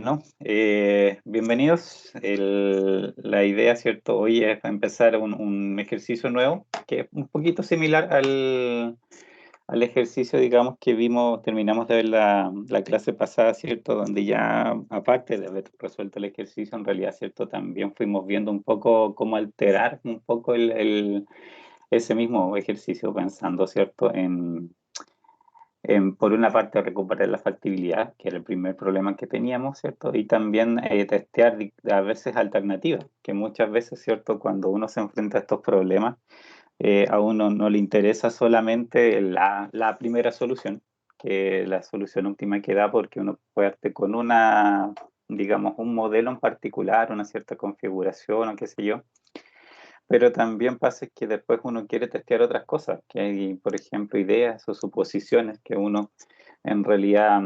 ¿No? Bienvenidos. La idea, ¿cierto? Hoy es empezar un ejercicio nuevo que es un poquito similar al ejercicio, digamos, que terminamos de ver la clase pasada, ¿cierto? Donde ya, aparte de haber resuelto el ejercicio, en realidad, ¿cierto? También fuimos viendo un poco cómo alterar un poco ese mismo ejercicio, pensando, ¿cierto? Por una parte, recuperar la factibilidad, que era el primer problema que teníamos, ¿cierto? Y también testear a veces alternativas, que muchas veces, ¿cierto? Cuando uno se enfrenta a estos problemas, a uno no le interesa solamente la primera solución, que la solución óptima que da, porque uno parte con digamos, un modelo en particular, una cierta configuración o qué sé yo, pero también pasa que después uno quiere testear otras cosas, que hay, por ejemplo, ideas o suposiciones que uno en realidad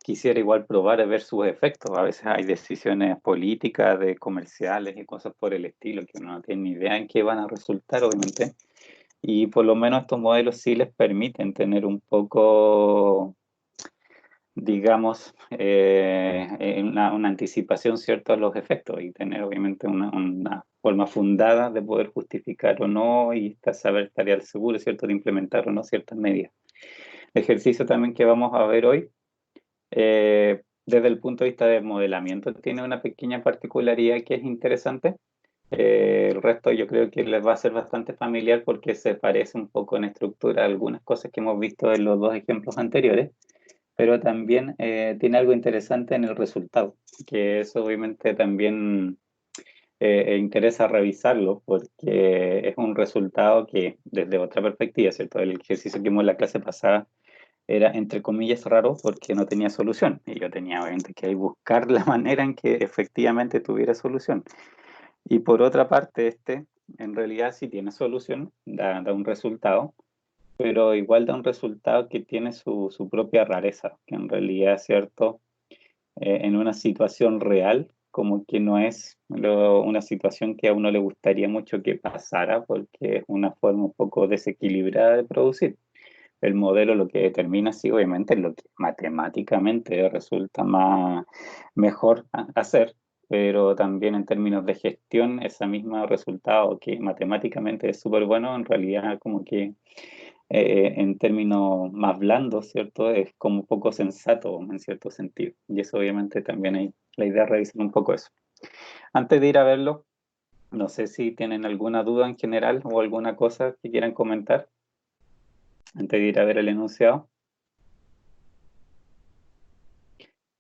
quisiera igual probar a ver sus efectos. A veces hay decisiones políticas, de comerciales y cosas por el estilo que uno no tiene ni idea en qué van a resultar, obviamente. Y por lo menos estos modelos sí les permiten tener un poco, digamos, una anticipación cierta a los efectos y tener obviamente una forma fundada de poder justificar o no y saber estar al seguro, ¿cierto?, de implementar o no ciertas medidas. El ejercicio también que vamos a ver hoy, desde el punto de vista del modelamiento, tiene una pequeña particularidad que es interesante. El resto yo creo que les va a ser bastante familiar porque se parece un poco en estructura a algunas cosas que hemos visto en los dos ejemplos anteriores, pero también tiene algo interesante en el resultado, que eso obviamente también interesa revisarlo porque es un resultado que desde otra perspectiva, ¿cierto? El ejercicio que vimos en la clase pasada era entre comillas raro porque no tenía solución y yo tenía obviamente que buscar la manera en que efectivamente tuviera solución. Y por otra parte, en realidad sí tiene solución, da un resultado, pero igual da un resultado que tiene su propia rareza, que en realidad, ¿cierto? En una situación real, como que no es una situación que a uno le gustaría mucho que pasara, porque es una forma un poco desequilibrada de producir. El modelo lo que determina, sí, obviamente, es lo que matemáticamente resulta mejor hacer, pero también en términos de gestión, ese mismo resultado que matemáticamente es súper bueno, en realidad como que en términos más blandos, ¿cierto? Es como poco sensato en cierto sentido. Y eso obviamente también hay la idea de revisar un poco eso. Antes de ir a verlo, no sé si tienen alguna duda en general o alguna cosa que quieran comentar antes de ir a ver el enunciado.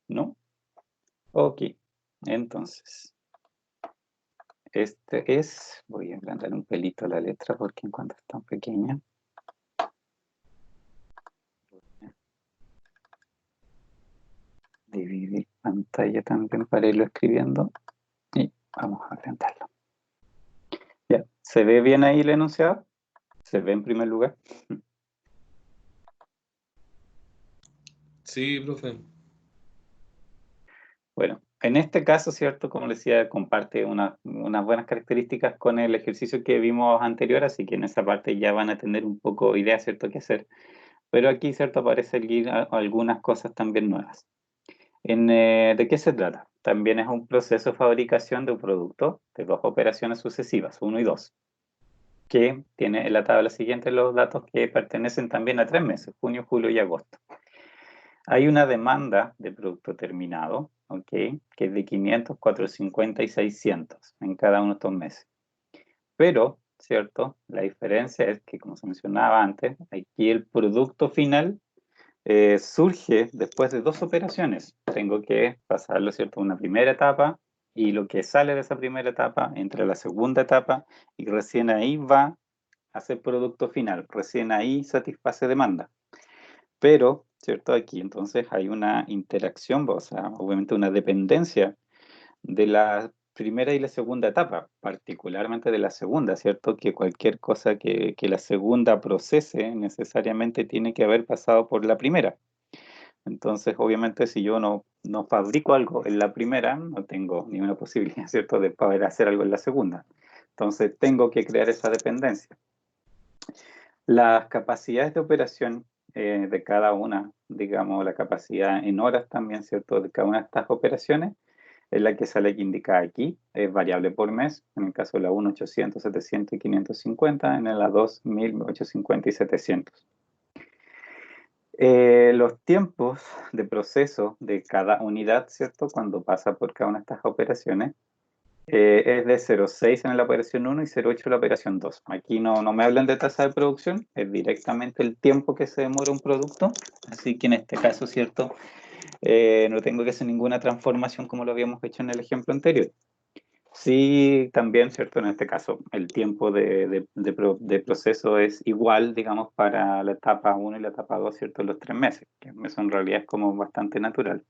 ¿No? Ok, entonces, voy a agrandar un pelito la letra porque en cuanto es tan pequeña, dividir pantalla también para irlo escribiendo y vamos a agrandarlo. Ya, ¿se ve bien ahí el enunciado? ¿Se ve en primer lugar? Sí, profe. Bueno, en este caso, ¿cierto? Como decía, comparte unas buenas características con el ejercicio que vimos anterior, así que en esa parte ya van a tener un poco idea, ¿cierto?, qué hacer. Pero aquí, ¿cierto?, aparecen algunas cosas también nuevas. ¿De qué se trata? También es un proceso de fabricación de un producto de dos operaciones sucesivas, 1 y 2, que tiene en la tabla siguiente los datos que pertenecen también a 3 meses, junio, julio y agosto. Hay una demanda de producto terminado, ¿ok?, que es de 500, 450 y 600 en cada uno de estos meses. Pero, ¿cierto? La diferencia es que, como se mencionaba antes, aquí el producto final surge después de dos operaciones. Tengo que pasarlo, ¿cierto?, una primera etapa y lo que sale de esa primera etapa entra a la segunda etapa y recién ahí va a ser producto final, recién ahí satisface demanda. Pero, ¿cierto? Aquí entonces hay una interacción, o sea, obviamente una dependencia de la primera y la segunda etapa, particularmente de la segunda, ¿cierto? Que cualquier cosa que la segunda procese necesariamente tiene que haber pasado por la primera. Entonces, obviamente, si yo no fabrico algo en la primera, no tengo ninguna posibilidad, ¿cierto?, de poder hacer algo en la segunda. Entonces, tengo que crear esa dependencia. Las capacidades de operación de cada una, digamos, la capacidad en horas también, ¿cierto? De cada una de estas operaciones, es la que sale que indica aquí, es variable por mes, en el caso de la 1, 800, 700 y 550, en la 2, 1000, 850 y 700. Los tiempos de proceso de cada unidad, ¿cierto? Cuando pasa por cada una de estas operaciones, es de 0,6 en la operación 1 y 0,8 en la operación 2. Aquí no me hablan de tasa de producción, es directamente el tiempo que se demora un producto, así que en este caso, ¿cierto? No tengo que hacer ninguna transformación como lo habíamos hecho en el ejemplo anterior. Sí, también, ¿cierto? En este caso, el tiempo de proceso es igual, digamos, para la etapa 1 y la etapa 2, ¿cierto? Los 3 meses, que eso en realidad es como bastante natural.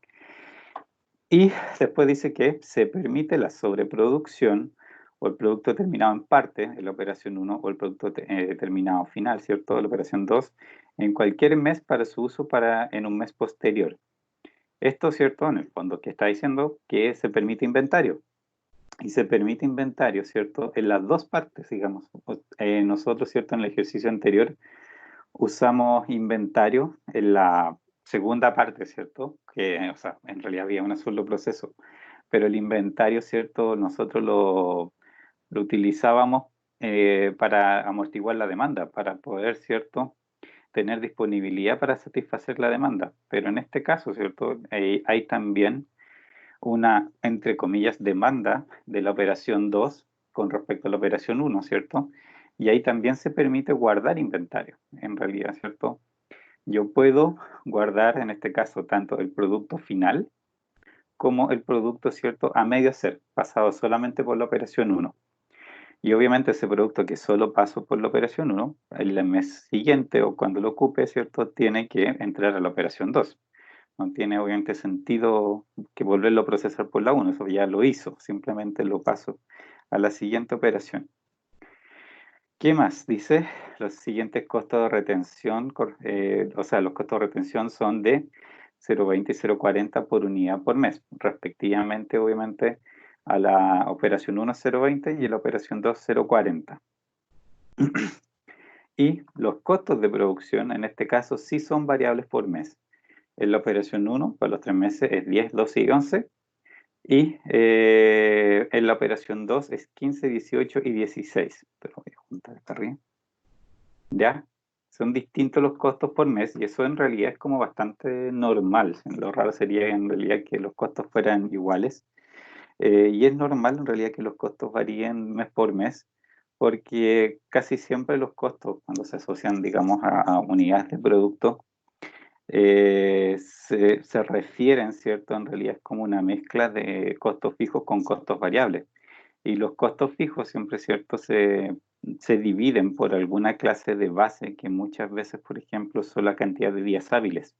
Y después dice que se permite la sobreproducción o el producto terminado en parte en la operación 1 o el producto terminado final, ¿cierto? De la operación 2 en cualquier mes para su uso en un mes posterior. Esto, ¿cierto? En el fondo, que está diciendo que se permite inventario. Y se permite inventario, ¿cierto? En las dos partes, digamos. Nosotros, ¿cierto? En el ejercicio anterior usamos inventario en la segunda parte, ¿cierto? Que, o sea, en realidad había un solo proceso, pero el inventario, ¿cierto? Nosotros lo utilizábamos para amortiguar la demanda, para poder, ¿cierto? Tener disponibilidad para satisfacer la demanda. Pero en este caso, ¿cierto? Hay también una, entre comillas, demanda de la operación 2 con respecto a la operación 1, ¿cierto? Y ahí también se permite guardar inventario, en realidad, ¿cierto? Yo puedo guardar, en este caso, tanto el producto final como el producto, ¿cierto?, a medio hacer, pasado solamente por la operación 1. Y obviamente ese producto que solo pasó por la operación 1, el mes siguiente o cuando lo ocupe, ¿cierto?, tiene que entrar a la operación 2. No tiene obviamente sentido que volverlo a procesar por la 1, eso ya lo hizo, simplemente lo paso a la siguiente operación. ¿Qué más? Dice, los siguientes costos de retención, o sea, los costos de retención son de 0,20 y 0,40 por unidad por mes, respectivamente, obviamente, a la operación 1 0,20 y a la operación 2 0,40. Y los costos de producción, en este caso, sí son variables por mes. En la operación 1, para los 3 meses, es 10, 12 y 11. Y en la operación 2 es 15, 18 y 16. Pero voy a juntar acá arriba. ¿Ya? Son distintos los costos por mes y eso en realidad es como bastante normal. Lo raro sería en realidad que los costos fueran iguales. Y es normal en realidad que los costos varíen mes por mes porque casi siempre los costos cuando se asocian, digamos, a unidades de producto, se refieren, ¿cierto? En realidad es como una mezcla de costos fijos con costos variables. Y los costos fijos siempre, ¿cierto? Se dividen por alguna clase de base que muchas veces, por ejemplo, son la cantidad de días hábiles.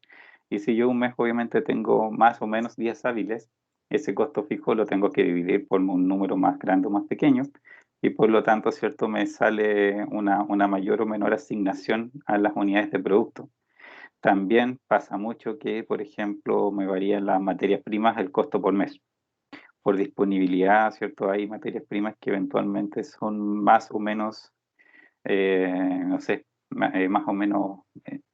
Y si yo un mes obviamente tengo más o menos días hábiles, ese costo fijo lo tengo que dividir por un número más grande o más pequeño y por lo tanto, ¿cierto? Me sale una mayor o menor asignación a las unidades de producto. También pasa mucho que, por ejemplo, me varían las materias primas el costo por mes. Por disponibilidad, ¿cierto? Hay materias primas que eventualmente son más o menos, no sé, más o menos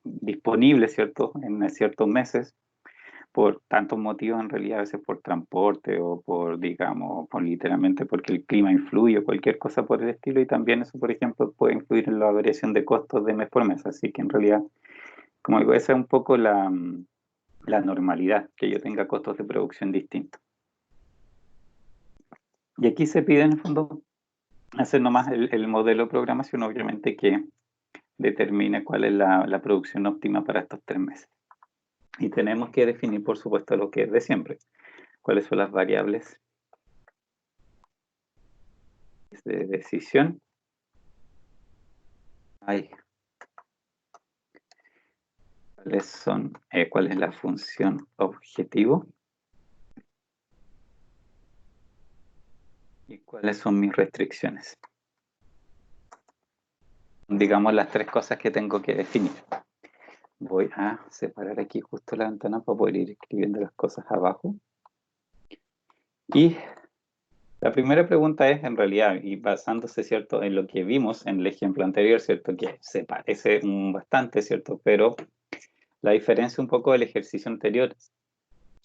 disponibles, ¿cierto? En ciertos meses, por tantos motivos, en realidad, a veces por transporte o por, digamos, por literalmente porque el clima influye o cualquier cosa por el estilo, y también eso, por ejemplo, puede influir en la variación de costos de mes por mes. Así que en realidad, como digo, esa es un poco la normalidad, que yo tenga costos de producción distintos. Y aquí se pide en el fondo hacer nomás el modelo de programación, obviamente, que determine cuál es la producción óptima para estos 3 meses. Y tenemos que definir, por supuesto, lo que es de siempre. Cuáles son las variables de decisión. ¿Cuál es la función objetivo? ¿Y cuáles son mis restricciones? Digamos las 3 cosas que tengo que definir. Voy a separar aquí justo la ventana para poder ir escribiendo las cosas abajo. Y la primera pregunta es, en realidad, y basándose, ¿cierto?, en lo que vimos en el ejemplo anterior, ¿cierto?, que se parece bastante, ¿cierto?, pero La diferencia un poco del ejercicio anterior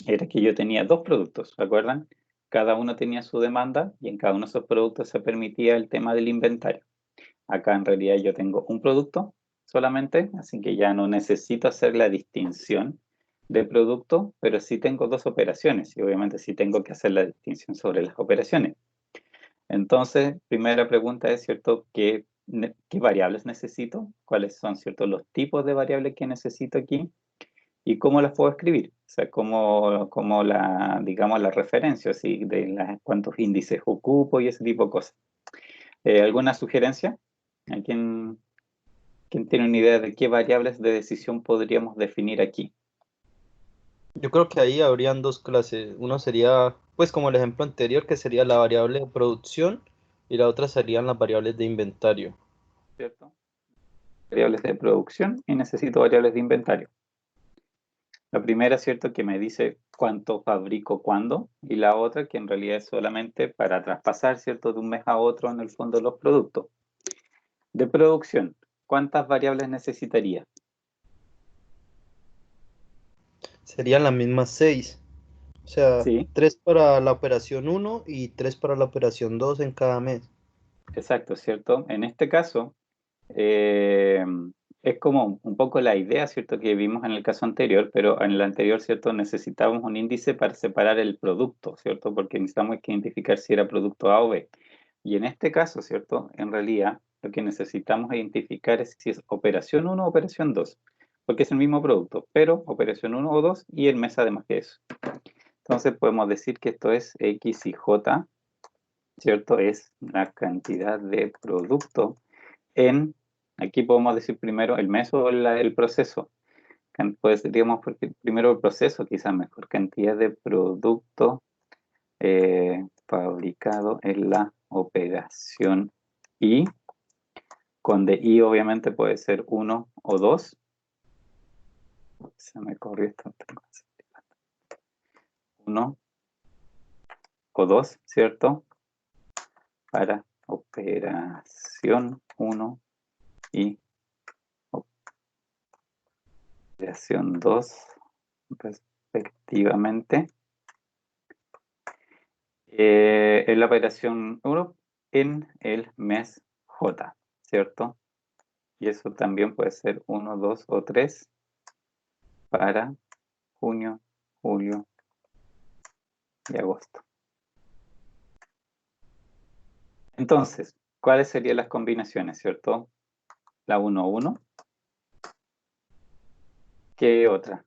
era que yo tenía dos productos, ¿recuerdan? Cada uno tenía su demanda y en cada uno de esos productos se permitía el tema del inventario. Acá en realidad yo tengo un producto solamente, así que ya no necesito hacer la distinción de producto, pero sí tengo dos operaciones y obviamente sí tengo que hacer la distinción sobre las operaciones. Entonces, primera pregunta es, ¿cierto? ¿Qué variables necesito? ¿Cuáles son, cierto, los tipos de variables que necesito aquí? ¿Y cómo las puedo escribir? O sea, cómo la, digamos, la referencia, así, de cuántos índices ocupo y ese tipo de cosas. ¿Alguna sugerencia? ¿A quién tiene una idea de qué variables de decisión podríamos definir aquí? Yo creo que ahí habrían dos clases. Uno sería, pues como el ejemplo anterior, que sería la variable de producción y la otra serían las variables de inventario. ¿Cierto? Variables de producción y necesito variables de inventario. La primera, ¿cierto? Que me dice cuánto fabrico cuándo, y la otra que en realidad es solamente para traspasar, ¿cierto? De un mes a otro en el fondo los productos. De producción, ¿cuántas variables necesitaría? Serían las mismas 6. O sea, Sí, 3 para la operación uno y 3 para la operación 2 en cada mes. exacto, ¿cierto? En este caso, eh, es como un poco la idea, ¿cierto? Que vimos en el caso anterior, pero en el anterior, ¿cierto? Necesitábamos un índice para separar el producto, ¿cierto? Porque necesitamos que identificar si era producto A o B. Y en este caso, ¿cierto? En realidad, lo que necesitamos identificar es si es operación uno o operación 2, porque es el mismo producto, pero operación uno o 2 y el mes además que eso. Entonces podemos decir que esto es X y J, ¿cierto? Es la cantidad de producto en, aquí podemos decir primero el mes o el proceso. Pues diríamos porque primero el proceso, quizás mejor, cantidad de producto fabricado en la operación Y, con de I obviamente puede ser uno o dos. Se me corrió esto. Uno o dos, ¿cierto? Para operación uno y operación 2 respectivamente. En la operación uno en el mes J, ¿cierto? Y eso también puede ser uno, 2 o 3 para junio, julio y agosto. Entonces, ¿cuáles serían las combinaciones, cierto? La 1, 1. ¿Qué otra?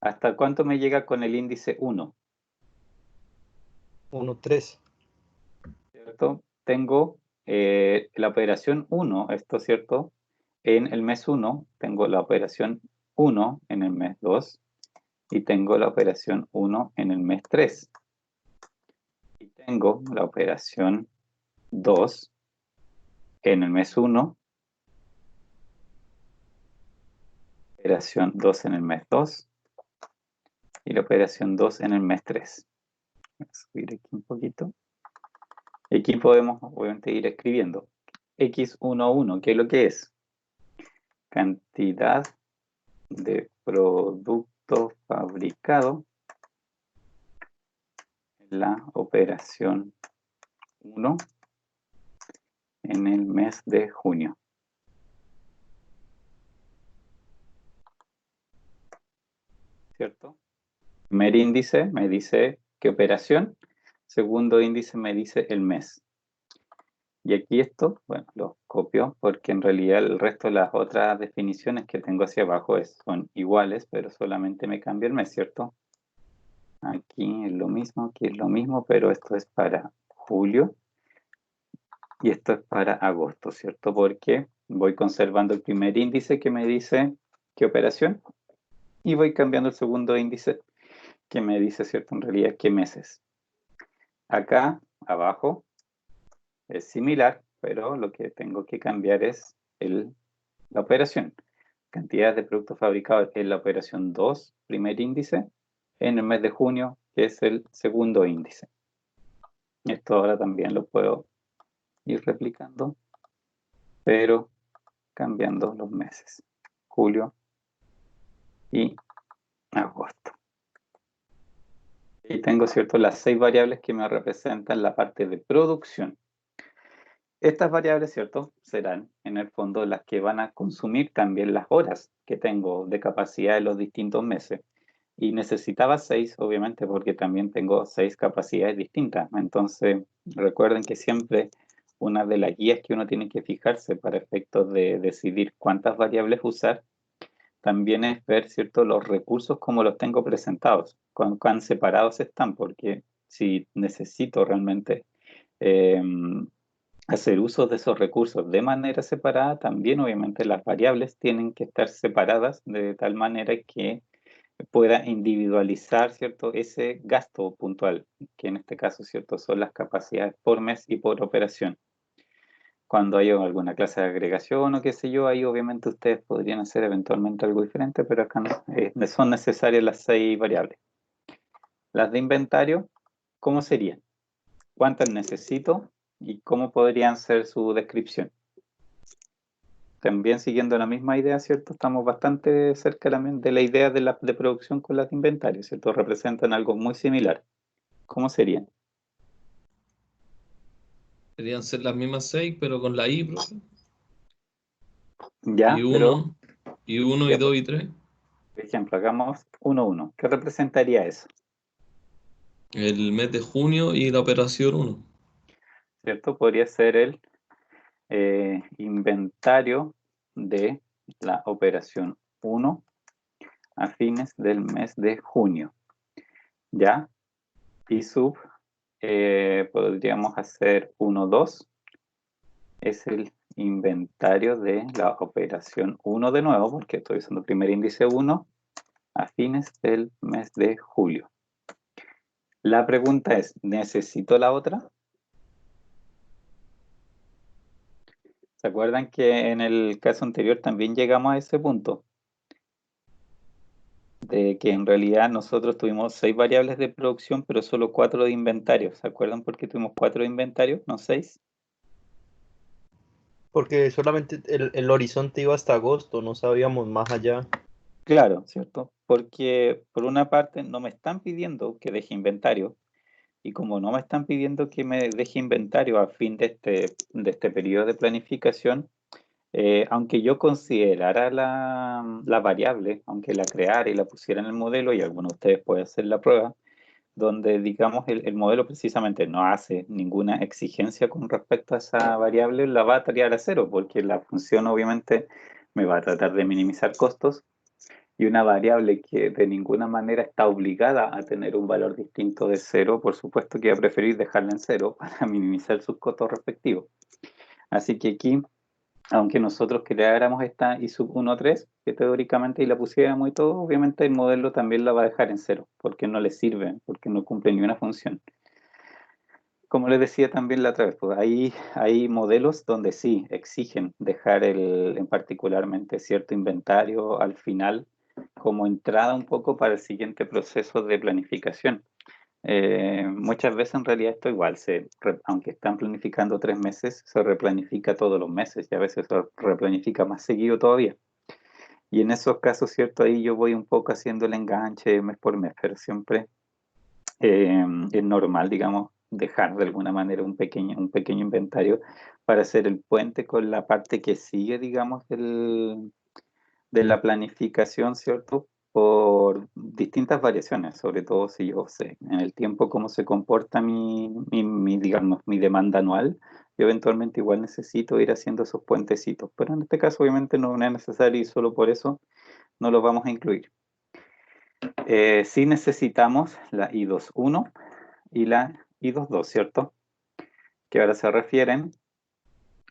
¿Hasta cuánto me llega con el índice 1? Uno 3. ¿Cierto? Tengo la operación 1, esto, ¿cierto? En el mes 1 tengo la operación 1 en el mes 2 y tengo la operación 1 en el mes 3. Y tengo la operación 2 en el mes 1, operación 2 en el mes 2 y la operación 2 en el mes 3. Voy a subir aquí un poquito. Y aquí podemos obviamente ir escribiendo. X11, ¿qué es lo que es? Cantidad de producto fabricado en la operación 1 en el mes de junio. ¿Cierto? Primer índice me dice qué operación. Segundo índice me dice el mes. Y aquí esto, bueno, lo copio porque en realidad el resto de las otras definiciones que tengo hacia abajo son iguales, pero solamente me cambia el mes, ¿cierto? Aquí es lo mismo, aquí es lo mismo, pero esto es para julio y esto es para agosto, ¿cierto? Porque voy conservando el primer índice que me dice qué operación y voy cambiando el segundo índice que me dice, ¿cierto? En realidad qué meses. Acá abajo es similar, pero lo que tengo que cambiar es la operación. Cantidad de productos fabricados en la operación 2, primer índice, en el mes de junio, que es el segundo índice. Esto ahora también lo puedo ir replicando, pero cambiando los meses. julio y agosto. Y tengo, ¿cierto?, las 6 variables que me representan la parte de producción. Estas variables, ¿cierto?, serán en el fondo las que van a consumir también las horas que tengo de capacidad en los distintos meses. Y necesitaba 6, obviamente, porque también tengo 6 capacidades distintas. Entonces, recuerden que siempre una de las guías que uno tiene que fijarse para efectos de decidir cuántas variables usar, también es ver, ¿cierto?, los recursos como los tengo presentados, cuán separados están, porque si necesito realmente eh, hacer uso de esos recursos de manera separada, también obviamente las variables tienen que estar separadas de tal manera que pueda individualizar, ¿cierto?, ese gasto puntual, que en este caso, ¿cierto?, son las capacidades por mes y por operación. Cuando hay alguna clase de agregación o qué sé yo, ahí obviamente ustedes podrían hacer eventualmente algo diferente, pero acá no, son necesarias las 6 variables. Las de inventario, ¿cómo serían? ¿Cuántas necesito? ¿Y cómo podrían ser su descripción? También siguiendo la misma idea, ¿cierto? Estamos bastante cerca también de la idea de producción con las de inventario, ¿cierto? Representan algo muy similar. ¿Cómo serían? Deberían ser las mismas 6, pero con la I, profe. Y Ya, pero, 1, y 1, y ya, 2, y 3. por ejemplo, hagamos 1-1. ¿Qué representaría eso? El mes de junio y la operación 1. ¿Cierto? Podría ser el inventario de la operación 1 a fines del mes de junio. ¿Ya? Y podríamos hacer 1-2. Es el inventario de la operación 1 de nuevo, porque estoy usando el primer índice 1 a fines del mes de julio. La pregunta es, ¿necesito la otra? ¿Se acuerdan que en el caso anterior también llegamos a ese punto? De que en realidad nosotros tuvimos 6 variables de producción, pero solo 4 de inventario. ¿Se acuerdan por qué tuvimos 4 de inventario, no 6? Porque solamente el horizonte iba hasta agosto, no sabíamos más allá. Claro, ¿cierto? Porque por una parte no me están pidiendo que deje inventario, y como no me están pidiendo que me deje inventario a fin de este periodo de planificación, aunque yo considerara la variable, aunque la creara y la pusiera en el modelo, y algunos de ustedes pueden hacer la prueba, donde digamos el modelo precisamente no hace ninguna exigencia con respecto a esa variable, la va a tarear a cero, porque la función obviamente me va a tratar de minimizar costos, y una variable que de ninguna manera está obligada a tener un valor distinto de cero, por supuesto que va a preferir dejarla en cero para minimizar sus costos respectivos. Así que aquí, aunque nosotros creáramos esta I sub 1.3, que teóricamente y la pusiéramos y todo, obviamente el modelo también la va a dejar en cero, porque no le sirve, porque no cumple ni una función. Como les decía también la otra vez, pues hay modelos donde sí exigen dejar en particularmente cierto inventario al final como entrada un poco para el siguiente proceso de planificación. Muchas veces en realidad esto igual, aunque están planificando 3 meses, se replanifica todos los meses y a veces se replanifica más seguido todavía. Y en esos casos, ¿cierto? Ahí yo voy un poco haciendo el enganche mes por mes, pero siempre es normal, digamos, dejar de alguna manera un pequeño inventario para hacer el puente con la parte que sigue, digamos, de la planificación, ¿cierto? Por distintas variaciones, sobre todo si yo sé en el tiempo cómo se comporta digamos, mi demanda anual, yo eventualmente igual necesito ir haciendo esos puentecitos, pero en este caso obviamente no es necesario y solo por eso no los vamos a incluir. Sí necesitamos la I2.1 y la I2.2, ¿cierto? Que ahora se refieren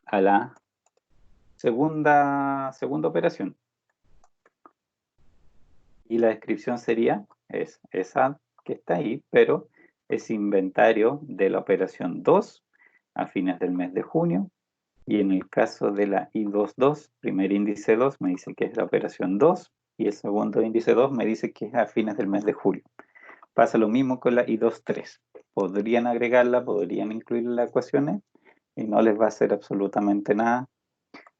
a la segunda operación. Y la descripción sería, es esa que está ahí, pero es inventario de la operación 2 a fines del mes de junio. Y en el caso de la I2.2, primer índice 2 me dice que es la operación 2 y el segundo índice 2 me dice que es a fines del mes de julio. Pasa lo mismo con la I2.3. Podrían agregarla, podrían incluirla en las ecuaciones y no les va a hacer absolutamente nada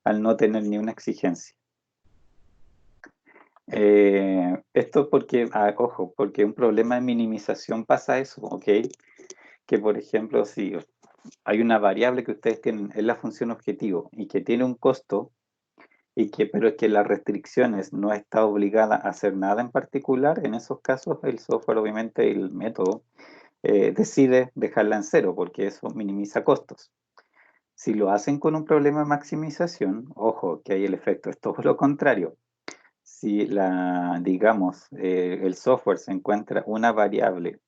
al no tener ni una exigencia. Esto porque, ojo, porque un problema de minimización pasa eso, ¿ok? Que por ejemplo, si hay una variable que ustedes tienen, es la función objetivo, y que tiene un costo, pero es que las restricciones no está obligada a hacer nada en particular, en esos casos el software, obviamente el método, decide dejarla en cero, porque eso minimiza costos. Si lo hacen con un problema de maximización, ojo, que ahí el efecto es todo lo contrario. Si digamos, el software se encuentra una variable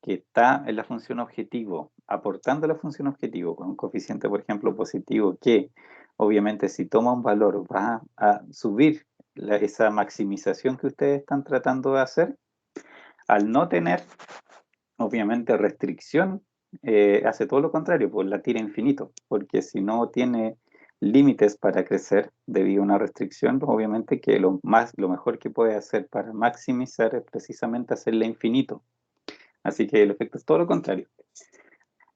que está en la función objetivo, aportando la función objetivo con un coeficiente, por ejemplo, positivo, que obviamente si toma un valor va a subir esa maximización que ustedes están tratando de hacer, al no tener, obviamente, restricción, hace todo lo contrario, pues la tira infinito, porque si no tiene límites para crecer debido a una restricción, obviamente que lo mejor que puede hacer para maximizar es precisamente hacerla infinito. Así que el efecto es todo lo contrario.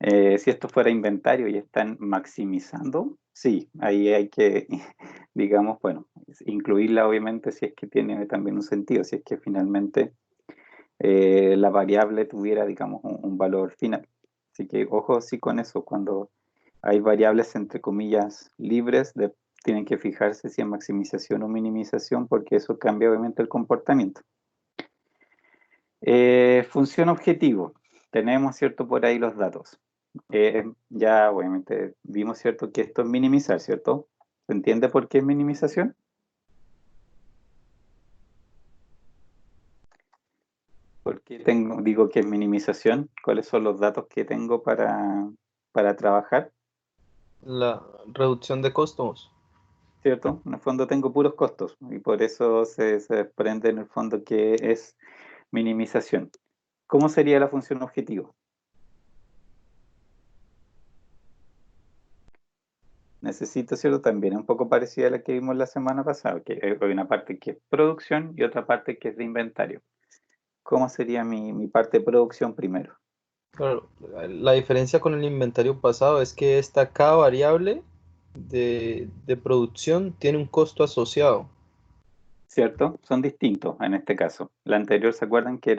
Si esto fuera inventario y están maximizando, sí, ahí hay que, digamos, bueno, incluirla obviamente si es que tiene también un sentido, si es que finalmente la variable tuviera, digamos, un valor final. Así que ojo sí con eso, cuando hay variables entre comillas libres, tienen que fijarse si es maximización o minimización, porque eso cambia obviamente el comportamiento. Función objetivo. Tenemos, ¿cierto? Por ahí los datos. Ya obviamente vimos, ¿cierto? Que esto es minimizar, ¿cierto? ¿Se entiende por qué es minimización? ¿Por qué digo que es minimización? ¿Cuáles son los datos que tengo para trabajar? La reducción de costos. ¿Cierto? En el fondo tengo puros costos y por eso se desprende en el fondo que es minimización. ¿Cómo sería la función objetivo? Necesito, ¿cierto? También un poco parecida a la que vimos la semana pasada, que hay una parte que es producción y otra parte que es de inventario. ¿Cómo sería mi parte de producción primero? Claro, la diferencia con el inventario pasado es que cada variable de producción tiene un costo asociado. ¿Cierto? Son distintos en este caso. La anterior, ¿se acuerdan que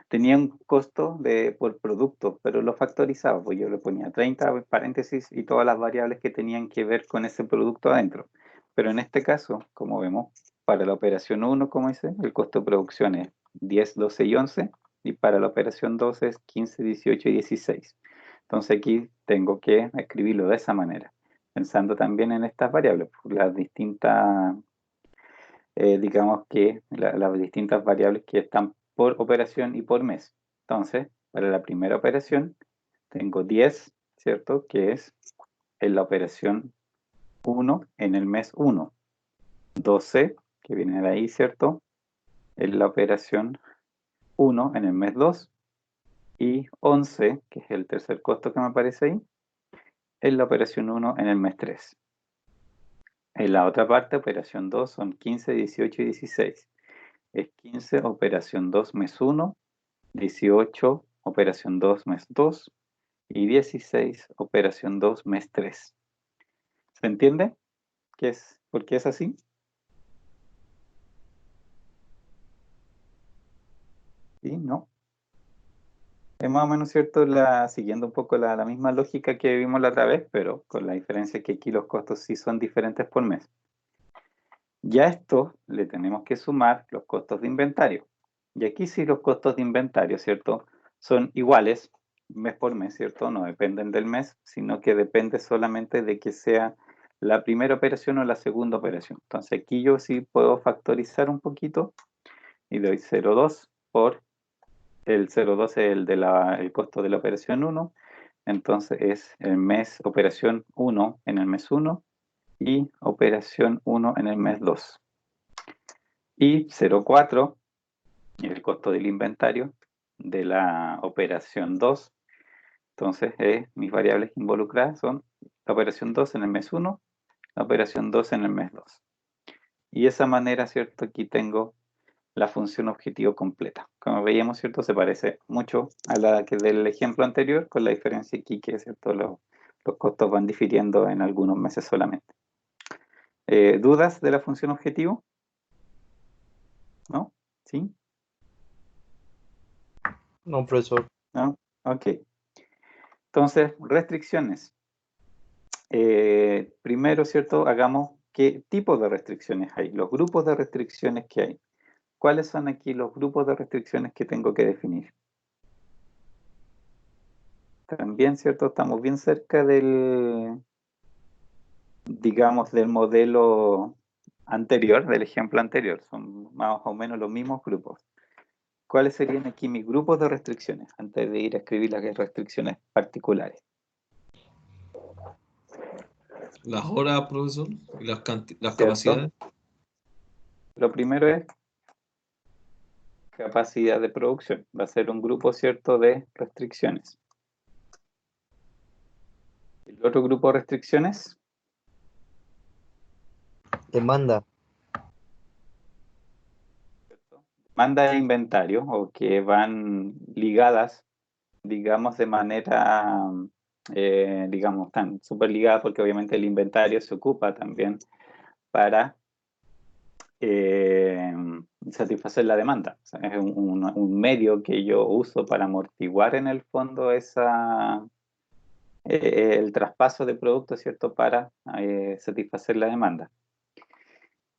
tenía un costo por producto, pero lo factorizaba, pues yo le ponía 30 paréntesis y todas las variables que tenían que ver con ese producto adentro. Pero en este caso, como vemos, para la operación 1, como dice, el costo de producción es 10, 12 y 11, y para la operación 2 es 15, 18 y 16. Entonces aquí tengo que escribirlo de esa manera, pensando también en estas variables, pues, las distintas, digamos que las distintas variables que están por operación y por mes. Entonces, para la primera operación tengo 10, ¿cierto? Que es en la operación 1 en el mes 1. 12, que viene de ahí, ¿cierto? En la operación 1 en el mes 2. Y 11, que es el tercer costo que me aparece ahí, en la operación 1 en el mes 3. En la otra parte, operación 2, son 15, 18 y 16. Es 15, operación 2, mes 1, 18, operación 2, mes 2, y 16, operación 2, mes 3. ¿Se entiende? ¿Por qué es así? ¿Sí? ¿No? Es más o menos cierto, siguiendo un poco la misma lógica que vimos la otra vez, pero con la diferencia que aquí los costos sí son diferentes por mes. Ya a esto le tenemos que sumar los costos de inventario. Y aquí sí los costos de inventario, ¿cierto? Son iguales mes por mes, ¿cierto? No dependen del mes, sino que depende solamente de que sea la primera operación o la segunda operación. Entonces aquí yo sí puedo factorizar un poquito y doy 0,2 por el 0,2 es el costo de la operación 1. Entonces es el mes operación 1 en el mes 1 y operación 1 en el mes 2. Y 0,4 el costo del inventario de la operación 2. Entonces, mis variables involucradas son la operación 2 en el mes 1, la operación 2 en el mes 2. Y de esa manera, ¿cierto? Aquí tengo la función objetivo completa. Como veíamos, ¿cierto? Se parece mucho a la que del ejemplo anterior, con la diferencia aquí que, ¿cierto? Los costos van difiriendo en algunos meses solamente. ¿Dudas de la función objetivo? ¿No? ¿Sí? No, profesor. ¿No? Ok. Entonces, restricciones. Primero, ¿cierto? Hagamos qué tipo de restricciones hay, los grupos de restricciones que hay. ¿Cuáles son aquí los grupos de restricciones que tengo que definir? También, ¿cierto? Estamos bien cerca del, digamos, del modelo anterior, del ejemplo anterior. Son más o menos los mismos grupos. ¿Cuáles serían aquí mis grupos de restricciones? Antes de ir a escribir las restricciones particulares. Las horas, profesor, y las ¿Cierto? capacidades. Lo primero es capacidad de producción. Va a ser un grupo, ¿cierto?, de restricciones. El otro grupo de restricciones, Demanda. demanda de inventario, o que van ligadas, digamos, de manera, digamos, tan súper ligadas, porque obviamente el inventario se ocupa también para satisfacer la demanda. O sea, es un medio que yo uso para amortiguar en el fondo el traspaso de productos, ¿cierto?, para satisfacer la demanda.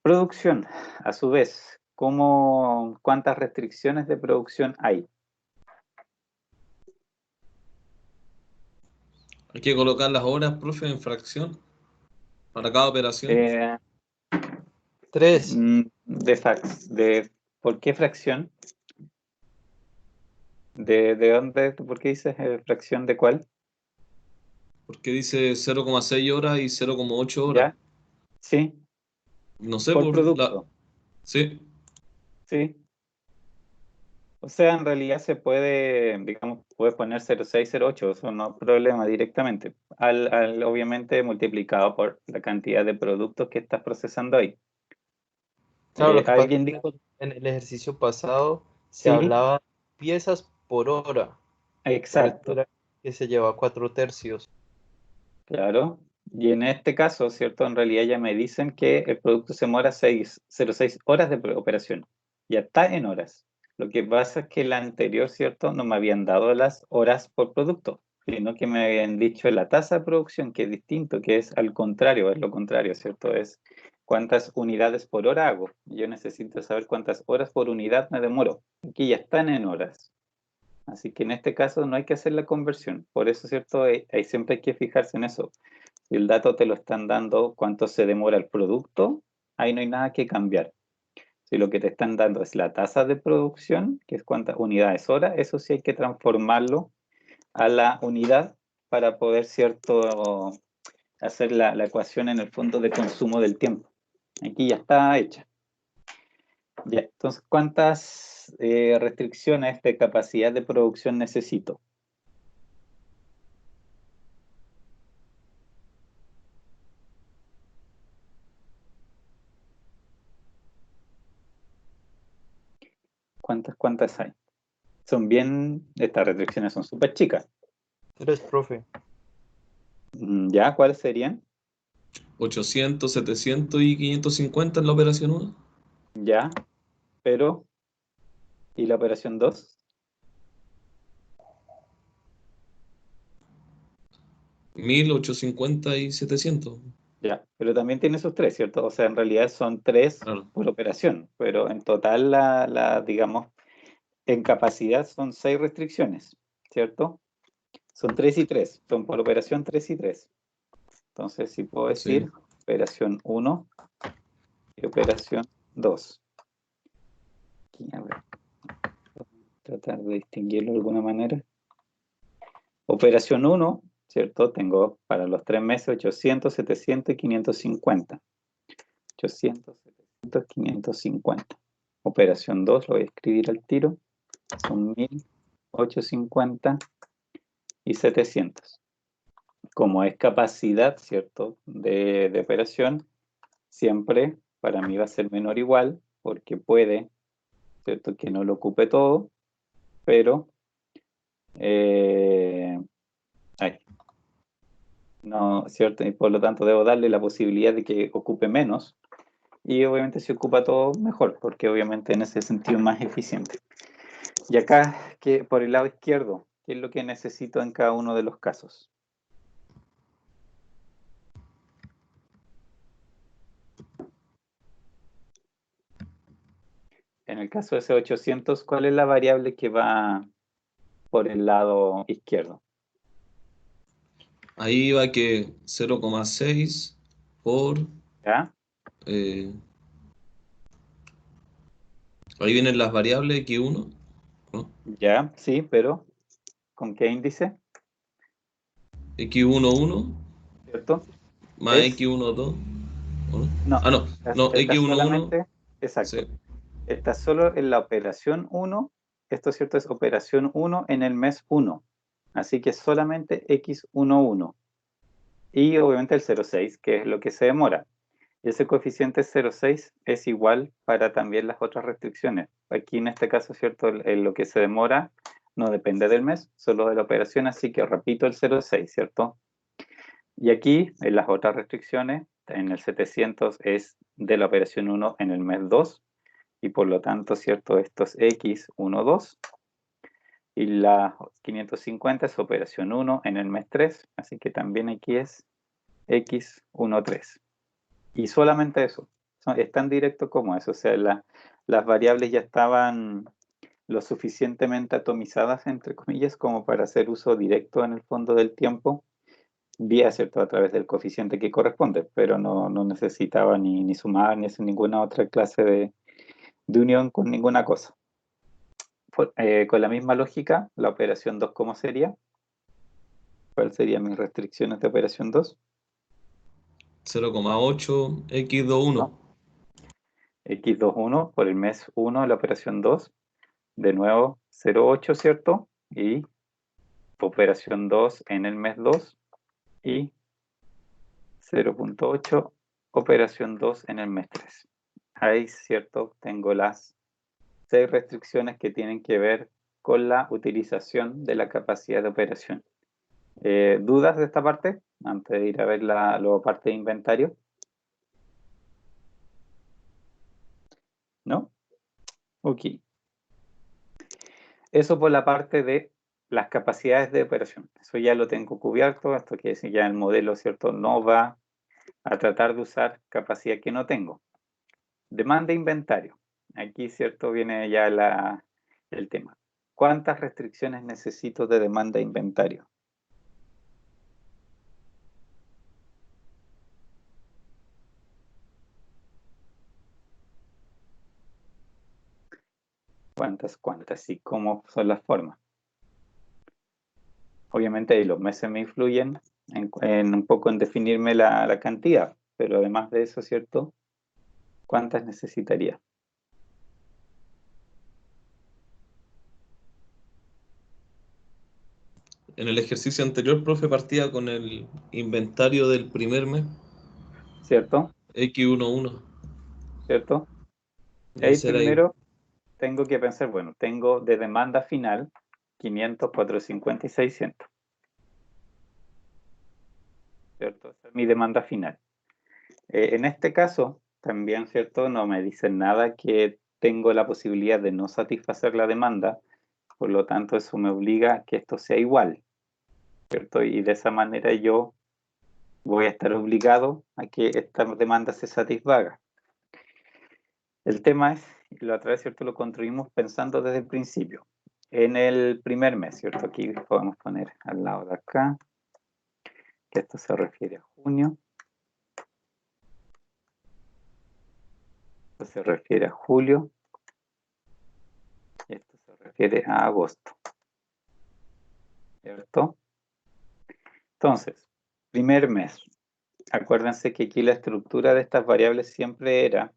Producción, a su vez, ¿cuántas restricciones de producción hay? Hay que colocar las horas, profe, en fracción para cada operación. Eh, 3. ¿Por qué fracción? ¿De dónde? ¿Por qué dices fracción de cuál? Porque dice 0,6 horas y 0,8 horas. ¿Ya? Sí, No sé, por por la... producto, Sí, sí. O sea, en realidad se puede, digamos, puedes poner 0,608, eso no es problema directamente. Obviamente multiplicado por la cantidad de productos que estás procesando ahí. Claro, lo que pasa Alguien es dijo, que en el ejercicio pasado se sí, hablaba de piezas por hora. Por eso exacto, era que se lleva 4/3. claro. Y en este caso, ¿cierto? En realidad ya me dicen que el producto se demora 0,6 horas de operación. Ya está en horas. Lo que pasa es que la anterior, ¿cierto? No me habían dado las horas por producto, sino que me habían dicho la tasa de producción, que es distinto, que es al contrario, es lo contrario, ¿cierto? Es cuántas unidades por hora hago. Yo necesito saber cuántas horas por unidad me demoro. Aquí ya están en horas. Así que en este caso no hay que hacer la conversión. Por eso, ¿cierto? Ahí siempre hay que fijarse en eso. Si el dato te lo están dando, cuánto se demora el producto, ahí no hay nada que cambiar. Si lo que te están dando es la tasa de producción, que es cuántas unidades hora, eso sí hay que transformarlo a la unidad para poder, ¿cierto?, hacer la ecuación en el fondo de consumo del tiempo. Aquí ya está hecha. Ya, entonces, ¿cuántas restricciones de capacidad de producción necesito? ¿Cuántas hay? Estas restricciones son súper chicas. 3, profe. ¿Ya? ¿Cuáles serían? 800, 700 y 550 en la operación 1. Ya, pero, ¿y la operación 2? 1850 y 700. Ya, pero también tiene sus tres, ¿cierto? O sea, en realidad son tres Claro. por operación, pero en total digamos, en capacidad son 6 restricciones, ¿cierto? Son 3 y 3, son por operación 3 y 3. Entonces, sí puedo decir Sí. operación 1 y operación 2. Aquí, a ver, tratar de distinguirlo de alguna manera. Operación 1, ¿cierto? Tengo para los 3 meses 800, 700 y 550. 800, 700, 550. Operación 2, lo voy a escribir al tiro. Son 1850 y 700. Como es capacidad, ¿cierto?, de operación, siempre para mí va a ser menor o igual, porque puede, ¿cierto?, que no lo ocupe todo, pero ay, no, ¿cierto? Y por lo tanto debo darle la posibilidad de que ocupe menos y obviamente se ocupa todo mejor, porque obviamente en ese sentido es más eficiente. Y acá, que por el lado izquierdo, ¿qué es lo que necesito en cada uno de los casos? En el caso de ese 800, ¿cuál es la variable que va por el lado izquierdo? Ahí va que 0,6 por... ¿Ya? Ahí vienen las variables X1, ¿no? ¿Ya? Sí, pero ¿con qué índice? X11 ¿Cierto? más Es, X12, ¿o no? no, Ah, no, no, está X11, solamente, exacto, sí, está solo en la operación 1, esto cierto es operación 1 en el mes 1, así que solamente X11 y obviamente el 0,6, que es lo que se demora. Y ese coeficiente 0,6 es igual para también las otras restricciones. Aquí en este caso, ¿cierto? Lo que se demora no depende del mes, solo de la operación, así que repito el 0,6, ¿cierto? Y aquí, en las otras restricciones, en el 700 es de la operación 1 en el mes 2, y por lo tanto, ¿cierto? Esto es X12, y la 550 es operación 1 en el mes 3, así que también aquí es X13. Y solamente eso, es tan directo como eso, o sea, las variables ya estaban lo suficientemente atomizadas, entre comillas, como para hacer uso directo en el fondo del tiempo, vía, ¿cierto?, a través del coeficiente que corresponde, pero no necesitaba ni sumar ni hacer ninguna otra clase de unión con ninguna cosa. Con la misma lógica, la operación 2, ¿cómo sería? ¿Cuáles serían mis restricciones de operación 2? 0,8 X21. X21 por el mes 1 de la operación 2, de nuevo 0,8, ¿cierto? Y operación 2 en el mes 2 y 0,8 operación 2 en el mes 3. Ahí, ¿cierto? Tengo las 6 restricciones que tienen que ver con la utilización de la capacidad de operación. ¿Dudas de esta parte? Antes de ir a ver la parte de inventario. ¿No? Ok. Eso por la parte de las capacidades de operación. Eso ya lo tengo cubierto. Esto quiere decir ya el modelo, ¿cierto? No va a tratar de usar capacidad que no tengo. Demanda e inventario. Aquí, ¿cierto? Viene ya el tema. ¿Cuántas restricciones necesito de demanda e inventario? ¿Cuántas? ¿Y cómo son las formas? Obviamente ahí los meses me influyen en un poco en definirme la cantidad, pero además de eso, ¿cierto? ¿Cuántas necesitaría? En el ejercicio anterior, profe, partía con el inventario del primer mes, ¿Cierto? X11. ¿Cierto? Y Ahí ese era ahí. primero tengo que pensar, bueno, tengo de demanda final 500, 450 y 600. ¿Cierto? Esa es mi demanda final. En este caso, también, ¿cierto? No me dicen nada que tengo la posibilidad de no satisfacer la demanda, por lo tanto eso me obliga a que esto sea igual, ¿cierto? Y de esa manera yo voy a estar obligado a que esta demanda se satisfaga. El tema es, y la otra vez, ¿cierto? Lo construimos pensando desde el principio. En el primer mes, ¿cierto? Aquí podemos poner al lado de acá, que esto se refiere a junio. Esto se refiere a julio. Y esto se refiere a agosto. ¿Cierto? Entonces, primer mes. Acuérdense que aquí la estructura de estas variables siempre era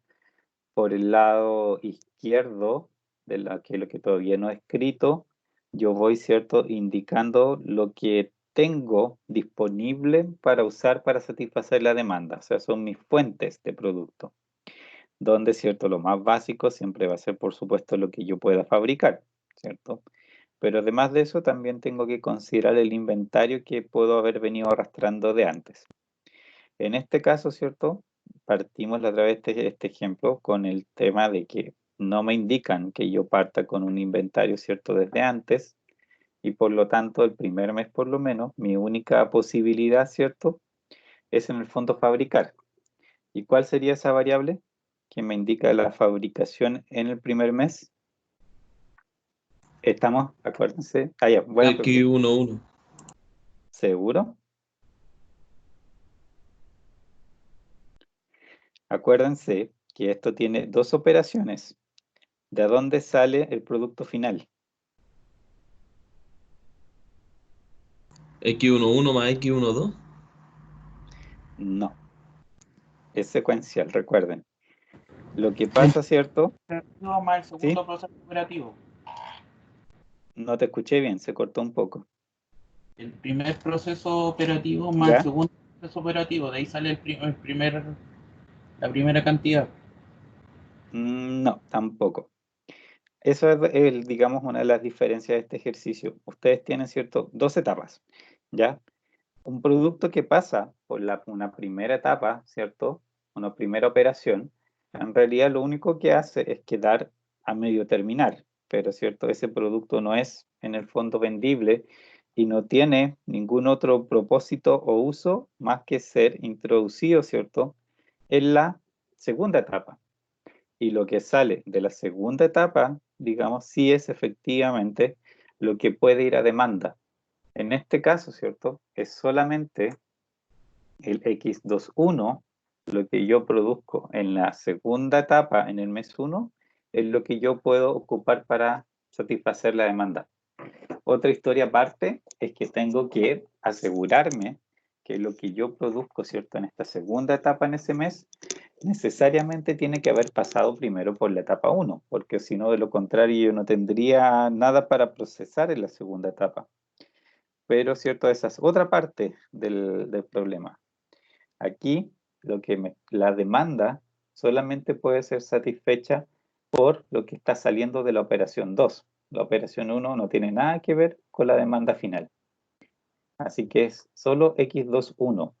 por el lado izquierdo, de lo que todavía no he escrito, yo voy, ¿cierto?, indicando lo que tengo disponible para usar para satisfacer la demanda. O sea, son mis fuentes de producto. Donde, ¿cierto?, lo más básico siempre va a ser, por supuesto, lo que yo pueda fabricar, ¿cierto? Pero además de eso, también tengo que considerar el inventario que puedo haber venido arrastrando de antes. En este caso, ¿cierto? partimos la otra vez este ejemplo con el tema de que no me indican que yo parta con un inventario, ¿cierto?, desde antes, y por lo tanto el primer mes por lo menos, mi única posibilidad, ¿cierto?, es en el fondo fabricar. ¿Y cuál sería esa variable que me indica la fabricación en el primer mes? Estamos, acuérdense. Ah, ya, buena pregunta. X11. ¿Seguro? Acuérdense que esto tiene dos operaciones. ¿De dónde sale el producto final? X11 más X12. No, es secuencial, recuerden. Lo que pasa, ¿cierto? Operativo más el ¿Sí? segundo proceso operativo. No te escuché bien, se cortó un poco. El primer proceso operativo más ¿Ya? el segundo proceso operativo. De ahí sale la primera cantidad. No, tampoco. Eso es, digamos, una de las diferencias de este ejercicio. Ustedes tienen, ¿cierto?, dos etapas, ¿ya? Un producto que pasa por una primera etapa, ¿cierto?, una primera operación, en realidad lo único que hace es quedar a medio terminar, pero, ¿cierto?, ese producto no es en el fondo vendible y no tiene ningún otro propósito o uso más que ser introducido, ¿cierto?, en la segunda etapa. Y lo que sale de la segunda etapa, digamos, sí es efectivamente lo que puede ir a demanda. En este caso, ¿cierto?, es solamente el X21, lo que yo produzco en la segunda etapa, en el mes 1, es lo que yo puedo ocupar para satisfacer la demanda. Otra historia aparte es que tengo que asegurarme que lo que yo produzco, ¿cierto?, en esta segunda etapa en ese mes, necesariamente tiene que haber pasado primero por la etapa 1, porque si no, de lo contrario, yo no tendría nada para procesar en la segunda etapa. Pero, ¿cierto?, esa es otra parte del problema. Aquí, la demanda solamente puede ser satisfecha por lo que está saliendo de la operación 2. La operación 1 no tiene nada que ver con la demanda final. Así que es solo X21.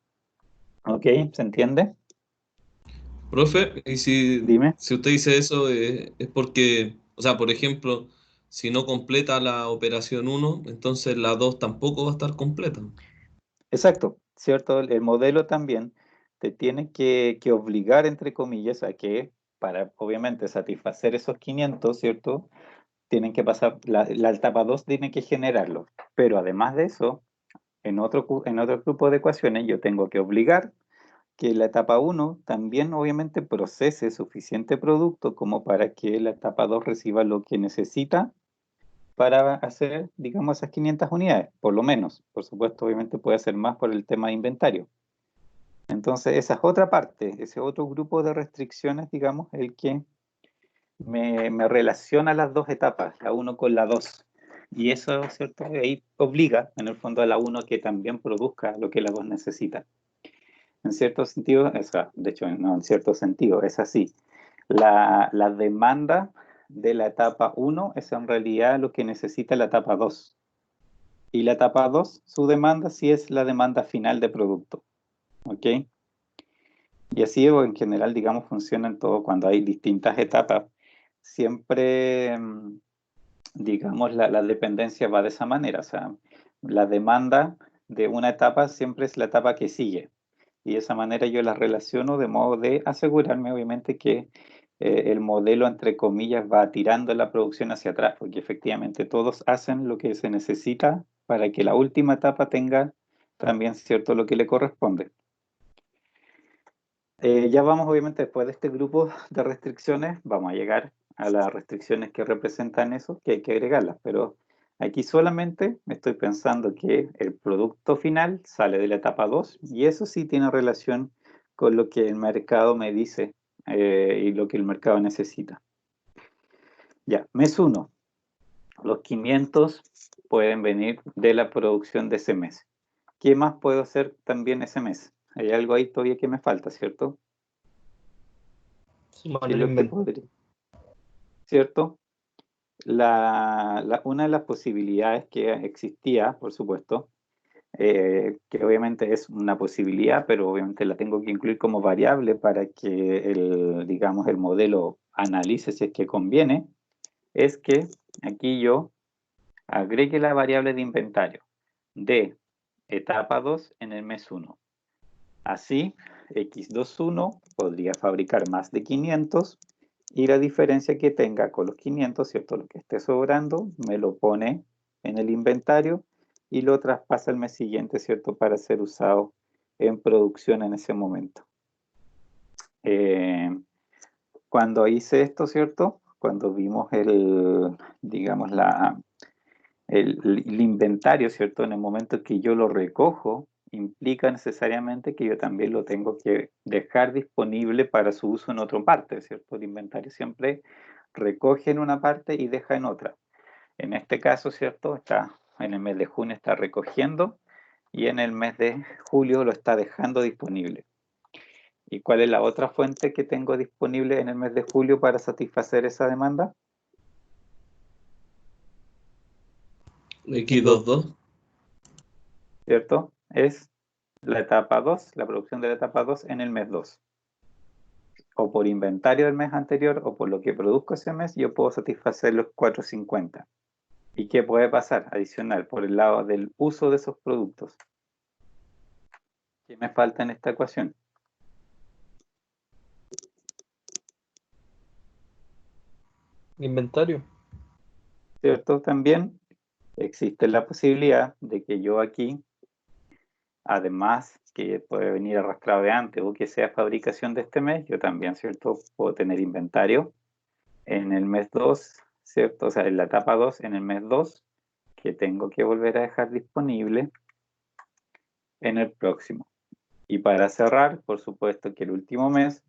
¿Ok? ¿Se entiende? Profe, y Dime. si usted dice eso, es porque, o sea, por ejemplo, si no completa la operación 1, entonces la 2 tampoco va a estar completa. Exacto, ¿cierto? El modelo también te tiene que obligar, entre comillas, a que para, obviamente, satisfacer esos 500, ¿cierto? Tienen que pasar, la etapa 2 tiene que generarlo. Pero además de eso, en otro grupo de ecuaciones, yo tengo que obligar que la etapa 1 también, obviamente, procese suficiente producto como para que la etapa 2 reciba lo que necesita para hacer, digamos, esas 500 unidades, por lo menos. Por supuesto, obviamente puede hacer más por el tema de inventario. Entonces, esa es otra parte, ese otro grupo de restricciones, digamos, el que me relaciona las dos etapas, la 1 con la 2. Y eso, ¿cierto? Ahí obliga, en el fondo, a la 1 que también produzca lo que la 2 necesita. En cierto sentido, de hecho, no, en cierto sentido, es así. La demanda de la etapa 1 es en realidad lo que necesita la etapa 2. Y la etapa 2, su demanda sí es la demanda final de producto. ¿Ok? Y así en general, digamos, funciona en todo cuando hay distintas etapas. Siempre, digamos, la dependencia va de esa manera. O sea, la demanda de una etapa siempre es la etapa que sigue. Y de esa manera yo las relaciono de modo de asegurarme, obviamente, que el modelo, entre comillas, va tirando la producción hacia atrás, porque efectivamente todos hacen lo que se necesita para que la última etapa tenga también cierto lo que le corresponde. Ya vamos, obviamente, después de este grupo de restricciones, vamos a llegar a las restricciones que representan eso, que hay que agregarlas, pero aquí solamente estoy pensando que el producto final sale de la etapa 2 y eso sí tiene relación con lo que el mercado me dice y lo que el mercado necesita. Ya, mes 1. Los 500 pueden venir de la producción de ese mes. ¿Qué más puedo hacer también ese mes? Hay algo ahí todavía que me falta, ¿cierto? Sumar ¿Qué es el lo que inventario. podría? ¿Cierto? Una de las posibilidades que existía, por supuesto, que obviamente es una posibilidad, pero obviamente la tengo que incluir como variable para que digamos, el modelo analice si es que conviene, es que aquí yo agregue la variable de inventario de etapa 2 en el mes 1. Así, X21 podría fabricar más de 500 y la diferencia que tenga con los 500, ¿cierto? Lo que esté sobrando, me lo pone en el inventario y lo traspasa al mes siguiente, ¿cierto? Para ser usado en producción en ese momento. Cuando hice esto, ¿cierto? Cuando vimos digamos, el inventario, ¿cierto? En el momento que yo lo recojo, implica necesariamente que yo también lo tengo que dejar disponible para su uso en otra parte, ¿cierto? El inventario siempre recoge en una parte y deja en otra. En este caso, ¿cierto? En el mes de junio está recogiendo y en el mes de julio lo está dejando disponible. ¿Y cuál es la otra fuente que tengo disponible en el mes de julio para satisfacer esa demanda? X22. ¿Cierto? Es la etapa 2, la producción de la etapa 2 en el mes 2. O por inventario del mes anterior o por lo que produzco ese mes, yo puedo satisfacer los 450. ¿Y qué puede pasar adicional por el lado del uso de esos productos? ¿Qué me falta en esta ecuación? Inventario. ¿Cierto? También existe la posibilidad de que yo aquí, además que puede venir arrastrado de antes o que sea fabricación de este mes, yo también, ¿cierto? Puedo tener inventario en el mes 2, ¿cierto? O sea, en la etapa 2, en el mes 2, que tengo que volver a dejar disponible en el próximo. Y para cerrar, por supuesto que el último mes,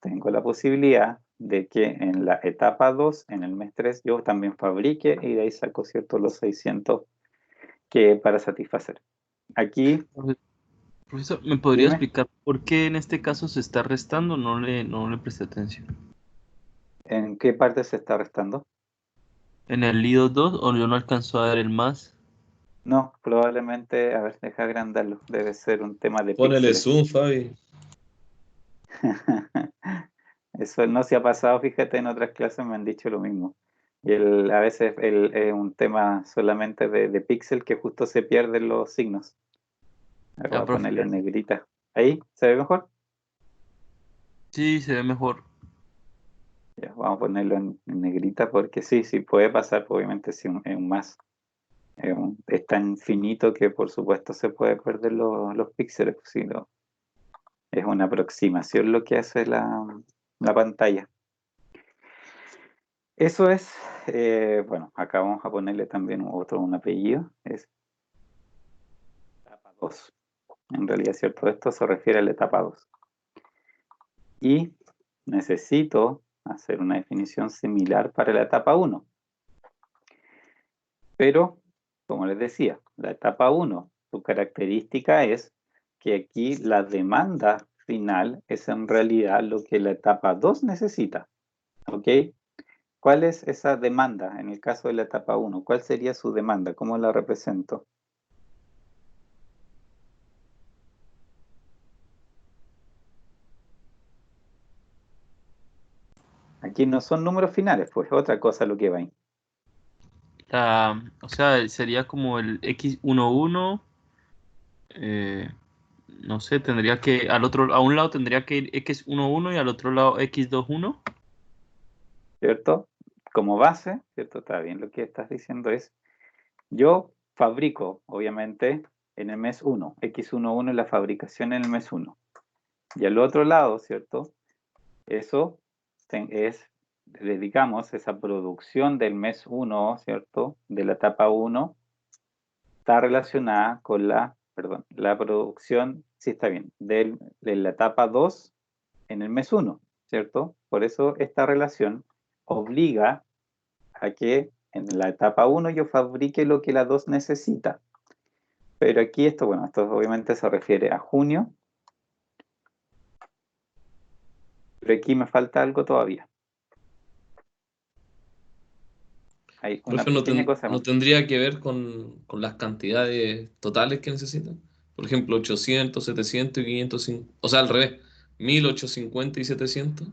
tengo la posibilidad de que en la etapa 2, en el mes 3, yo también fabrique y de ahí saco, ¿cierto? Los 600 que para satisfacer. Aquí, Profesor, ¿me podría dime, explicar por qué en este caso se está restando? No le presté atención. ¿en qué parte se está restando? ¿En el Lido 2 o yo no alcanzó a ver el más? No, probablemente, a ver, deja agrandarlo, debe ser un tema de Ponele píxeles. zoom, Fabi. Eso no se ha pasado, fíjate, en otras clases me han dicho lo mismo. Y a veces es un tema solamente de píxel que justo se pierden los signos. Voy Ya, a profe. ponerle en negrita. ¿Ahí? ¿Se ve mejor? Sí, se ve mejor. Ya, vamos a ponerlo en negrita porque sí, sí puede pasar, pues, obviamente si es un más. Es tan finito que por supuesto se puede perder los píxeles, pues, sí, es una aproximación lo que hace la pantalla. Eso es, bueno, acá vamos a ponerle también un apellido, es etapa 2. En realidad, ¿cierto? Esto se refiere a la etapa 2. Y necesito hacer una definición similar para la etapa 1. Pero, como les decía, la etapa 1, su característica es que aquí la demanda final es en realidad lo que la etapa 2 necesita. ¿Ok? ¿Cuál es esa demanda en el caso de la etapa 1? ¿Cuál sería su demanda? ¿Cómo la represento? Aquí no son números finales, pues otra cosa lo que va ahí. O sea, sería como el X11. No sé, tendría que, a un lado tendría que ir X11 y al otro lado X21. ¿Cierto? Como base, ¿cierto? Está bien lo que estás diciendo es, yo fabrico, obviamente, en el mes 1, X11 la fabricación en el mes 1. Y al otro lado, ¿cierto? Eso es, dedicamos esa producción del mes 1, ¿cierto? De la etapa 1, está relacionada con la producción, sí está bien, de la etapa 2 en el mes 1, ¿cierto? Por eso esta relación obliga a que en la etapa 1 yo fabrique lo que la 2 necesita. Pero aquí esto, bueno, esto obviamente se refiere a junio, pero aquí me falta algo todavía. Hay una Profe, pequeña cosa no más. tendría que ver con las cantidades totales que necesitan. Por ejemplo, 800, 700 y 550. O sea, al revés. 1850 y 700.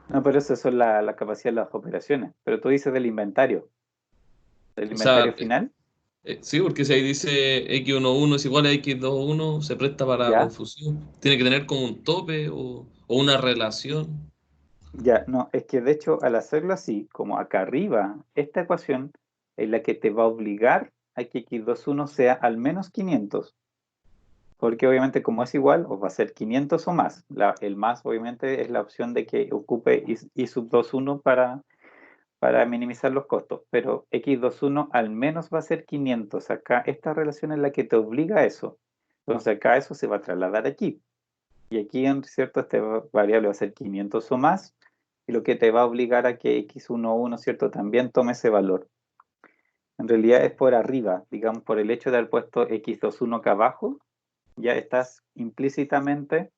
No, pero eso son la capacidad de las operaciones. Pero tú dices del O sea, inventario final, sí, porque si ahí dice X11 es igual a X21, se presta para ya, confusión. Tiene que tener como un tope o una relación. ya, no, es que de hecho al hacerlo así, como acá arriba, esta ecuación es la que te va a obligar a que x21 sea al menos 500. Porque obviamente como es igual, os va a ser 500 o más. El más obviamente es la opción de que ocupe i sub 21 para minimizar los costos. Pero x21 al menos va a ser 500. Acá esta relación es la que te obliga a eso. Entonces acá eso se va a trasladar aquí. Y aquí, en cierto, este variable va a ser 500 o más. Y lo que te va a obligar a que x11, ¿cierto? También tome ese valor. En realidad es por arriba, digamos, por el hecho de haber puesto x21 acá abajo, ya estás implícitamente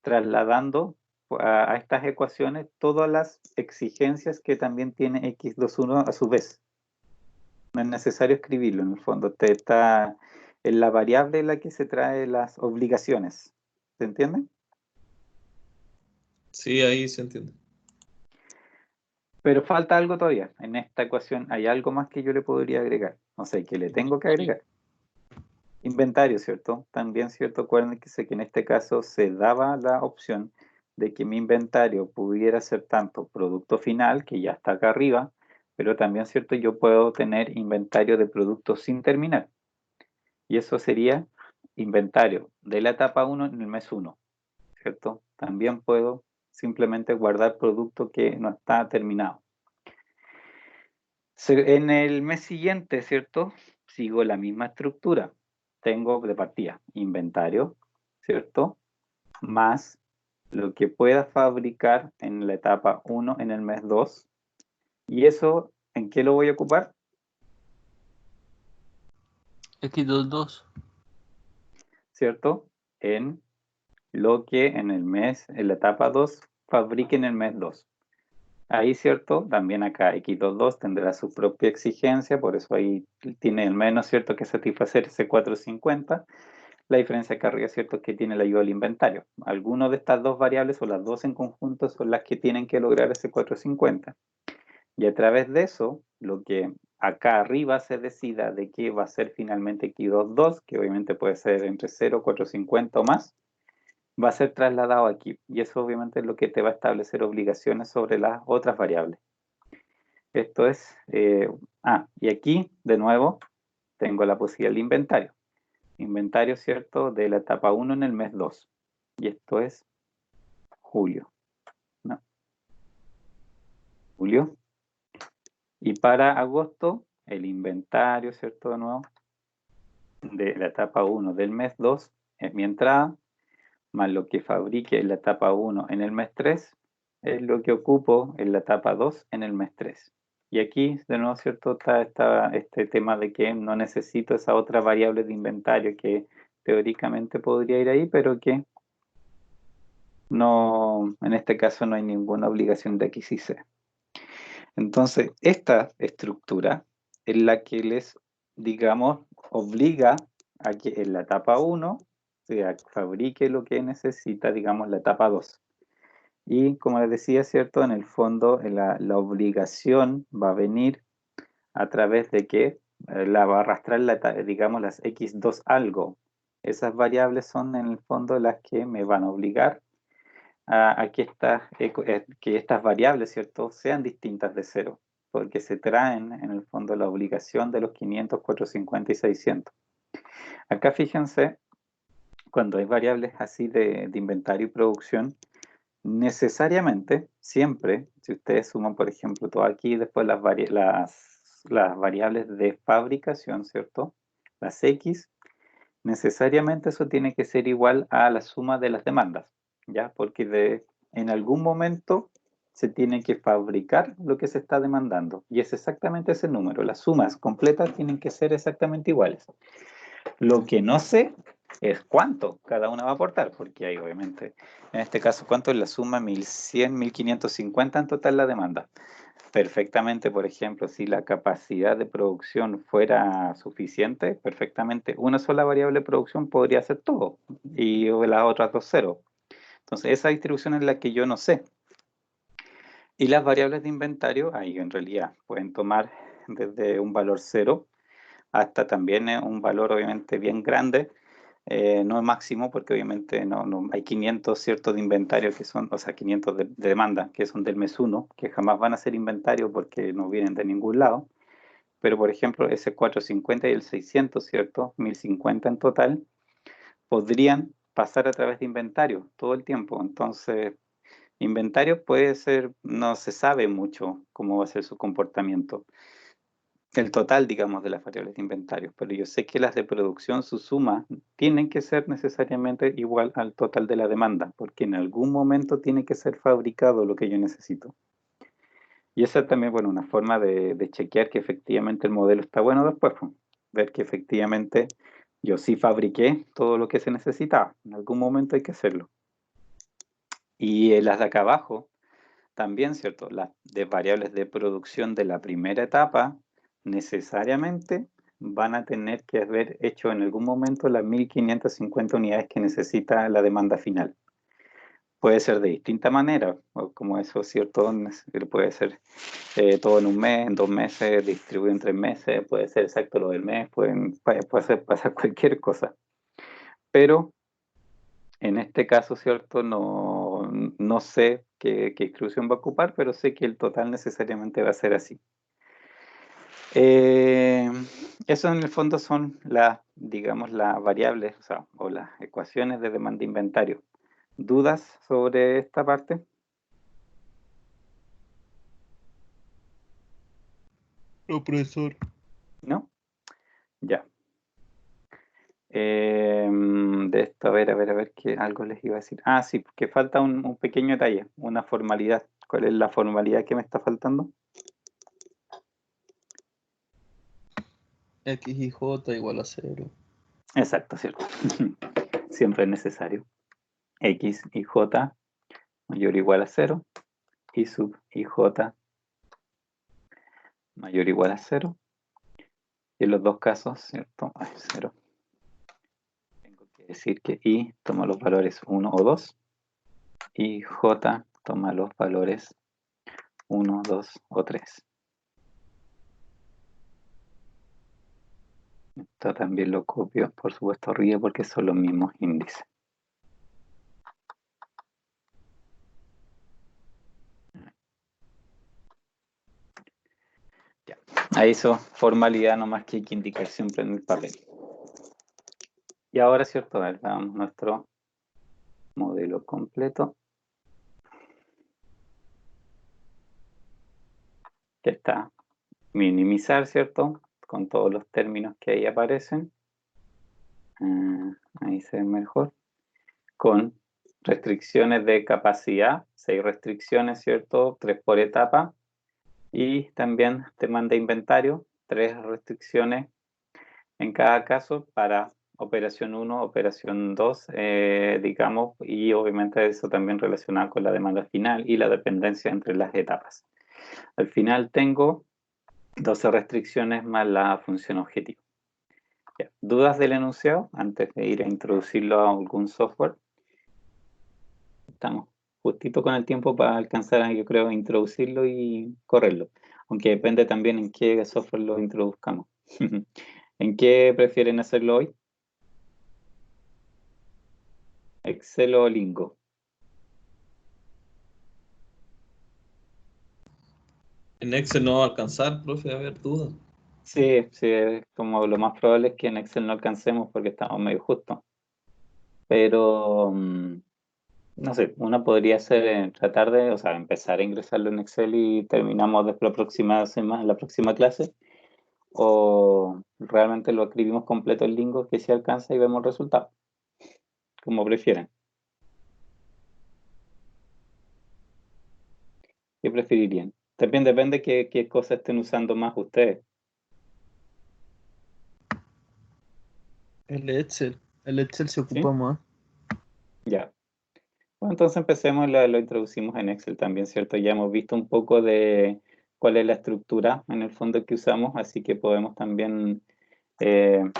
trasladando a estas ecuaciones todas las exigencias que también tiene x21 a su vez. No es necesario escribirlo, en el fondo. Te está en la variable en la que se trae las obligaciones. ¿Se entiende? Sí, ahí se entiende. Pero falta algo todavía. En esta ecuación hay algo más que yo le podría agregar. O sea, que le tengo que agregar. Inventario, ¿cierto? También, ¿cierto? Acuérdense que en este caso se daba la opción de que mi inventario pudiera ser tanto producto final, que ya está acá arriba, pero también, ¿cierto? Yo puedo tener inventario de productos sin terminar. Y eso sería inventario de la etapa 1 en el mes 1, ¿cierto? También puedo simplemente guardar producto que no está terminado. En el mes siguiente, ¿cierto? Sigo la misma estructura. Tengo de partida inventario, ¿cierto? Más lo que pueda fabricar en la etapa 1 en el mes 2. ¿Y eso en qué lo voy a ocupar? X22. ¿Cierto? En lo que en la etapa 2, fabrique en el mes 2. Ahí, ¿cierto? También acá X22 tendrá su propia exigencia, por eso ahí tiene el menos, ¿cierto? Que satisfacer ese 450. La diferencia acá arriba, ¿cierto? Es que tiene la ayuda del inventario. Algunas de estas dos variables o las dos en conjunto son las que tienen que lograr ese 450. Y a través de eso, lo que acá arriba se decida de qué va a ser finalmente X22, que obviamente puede ser entre 0, 450 o más, va a ser trasladado aquí. Y eso obviamente es lo que te va a establecer obligaciones sobre las otras variables. Esto es, y aquí de nuevo tengo la posibilidad de inventario. Inventario, ¿cierto? De la etapa 1 en el mes 2. Y esto es julio, ¿no? Julio. Y para agosto, el inventario, ¿cierto? De nuevo, de la etapa 1 del mes 2 es mi entrada, más lo que fabrique en la etapa 1 en el mes 3 es lo que ocupo en la etapa 2 en el mes 3. Y aquí, de nuevo, ¿cierto? Está este tema de que no necesito esa otra variable de inventario que teóricamente podría ir ahí, pero que no, en este caso no hay ninguna obligación de que sí sea. Entonces, esta estructura es la que les, digamos, obliga a que en la etapa 1 se fabrique lo que necesita, digamos, la etapa 2. Y como les decía, ¿cierto? En el fondo, la obligación va a venir a través de que la va a arrastrar, digamos, las x2 algo. Esas variables son en el fondo las que me van a obligar a que estas variables, ¿cierto?, sean distintas de 0, porque se traen en el fondo la obligación de los 500, 450 y 600. Acá fíjense, cuando hay variables así de inventario y producción, necesariamente, siempre, si ustedes suman, por ejemplo, todo aquí, después las variables de fabricación, ¿cierto?, las X, necesariamente eso tiene que ser igual a la suma de las demandas, ¿ya? Porque en algún momento se tiene que fabricar lo que se está demandando, y es exactamente ese número. Las sumas completas tienen que ser exactamente iguales. Lo que no sé es cuánto cada una va a aportar, porque hay obviamente, en este caso, cuánto es la suma, 1100, 1550 en total la demanda. perfectamente, por ejemplo, si la capacidad de producción fuera suficiente, perfectamente una sola variable de producción podría hacer todo y las otras dos cero. Entonces, esa distribución es la que yo no sé. Y las variables de inventario, ahí en realidad pueden tomar desde un valor cero hasta también un valor obviamente bien grande, no máximo, porque obviamente no hay 500 ciertos de inventario que son, o sea, 500 de demanda que son del mes 1, que jamás van a ser inventario porque no vienen de ningún lado. Pero por ejemplo, ese 450 y el 600, ¿cierto? 1050 en total, podrían pasar a través de inventario todo el tiempo. Entonces, inventario puede ser, no se sabe mucho cómo va a ser su comportamiento, el total, digamos, de las variables de inventario, pero yo sé que las de producción, su suma, tienen que ser necesariamente igual al total de la demanda, porque en algún momento tiene que ser fabricado lo que yo necesito. Y esa es también, bueno, una forma de chequear que efectivamente el modelo está bueno después, pues, ver que efectivamente yo sí fabriqué todo lo que se necesitaba. En algún momento hay que hacerlo. Y las de acá abajo, también, ¿cierto? Las de variables de producción de la primera etapa necesariamente van a tener que haber hecho en algún momento las 1550 unidades que necesita la demanda final. Puede ser de distinta manera, o como eso, ¿cierto? Puede ser todo en un mes, en 2 meses, distribuido en 3 meses, puede ser exacto lo del mes, puede pasar cualquier cosa. Pero en este caso, ¿cierto? No sé qué exclusión va a ocupar, pero sé que el total necesariamente va a ser así. Eso en el fondo son digamos, las variables, o las ecuaciones de demanda de inventario. ¿Dudas sobre esta parte? No, profesor. ¿No? Ya. De esto, a ver, que algo les iba a decir. Ah, sí, porque falta un pequeño detalle, una formalidad. ¿Cuál es la formalidad que me está faltando? X y J igual a 0. Exacto, cierto. Siempre es necesario. X y J mayor o igual a 0 y sub y J mayor o igual a 0. Y en los dos casos, ¿cierto? 0. Tengo que decir que I toma los valores 1 o 2 y J toma los valores 1, 2 o 3. Esto también lo copio, por supuesto, arriba porque son los mismos índices. Ya. Ahí eso, formalidad nomás que hay que indicar siempre en el papel. Y ahora, ¿cierto? A ver, veamos nuestro modelo completo. Que está minimizar, ¿cierto? Con todos los términos que ahí aparecen. Ahí se ve mejor. Con restricciones de capacidad, 6 restricciones, ¿cierto? 3 por etapa. Y también demanda de inventario, 3 restricciones en cada caso para operación 1, operación 2, digamos, y obviamente eso también relacionado con la demanda final y la dependencia entre las etapas. Al final tengo 12 restricciones más la función objetivo. ¿Dudas del enunciado antes de ir a introducirlo a algún software? Estamos justito con el tiempo para alcanzar a, yo creo, introducirlo y correrlo. Aunque depende también en qué software lo introduzcamos. ¿En qué prefieren hacerlo hoy? ¿Excel o Lingo? En Excel no va a alcanzar, profe, a ver dudas. Sí, como lo más probable es que en Excel no alcancemos porque estamos medio justos. Pero, no sé, uno podría hacer, tratar de, empezar a ingresarlo en Excel y terminamos después la próxima semana, la próxima clase. O realmente lo escribimos completo en Lingo que sí alcanza y vemos el resultado. Como prefieren. ¿Qué preferirían? También depende qué cosas estén usando más ustedes. El Excel. El Excel se ¿Sí? ocupa más. Ya. Bueno, entonces empecemos, lo introducimos en Excel también, ¿cierto? Ya hemos visto un poco de cuál es la estructura en el fondo que usamos, así que podemos también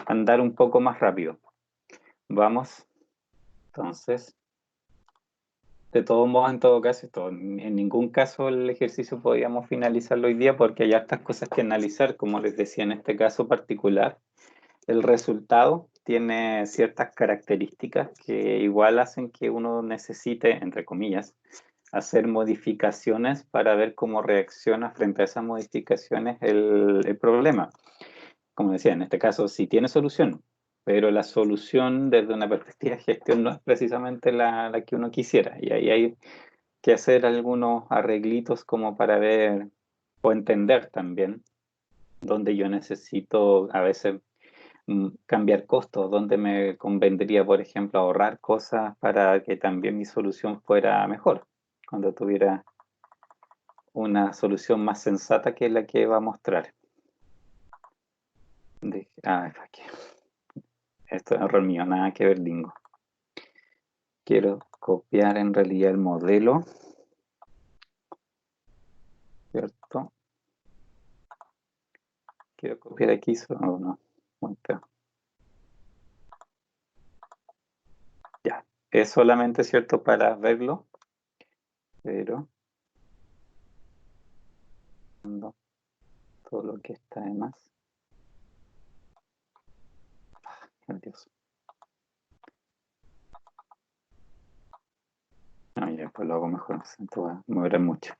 andar un poco más rápido. Vamos, entonces, de todos modos, en todo caso, en ningún caso el ejercicio podíamos finalizarlo hoy día porque hay hartas cosas que analizar, como les decía en este caso particular. El resultado tiene ciertas características que igual hacen que uno necesite, entre comillas, hacer modificaciones para ver cómo reacciona frente a esas modificaciones el problema. Como decía, en este caso sí tiene solución, pero la solución desde una perspectiva de gestión no es precisamente la que uno quisiera. Y ahí hay que hacer algunos arreglitos como para ver o entender también dónde yo necesito a veces cambiar costos, dónde me convendría, por ejemplo, ahorrar cosas para que también mi solución fuera mejor, cuando tuviera una solución más sensata que la que va a mostrar. Aquí. Esto es error mío, nada que ver, Dingo. Quiero copiar en realidad el modelo, ¿cierto? Quiero copiar aquí, no, ya, es solamente, ¿cierto?, para verlo, pero no, todo lo que está de más. Dios. No, ya pues lo hago mejor, esto va a mover mucho.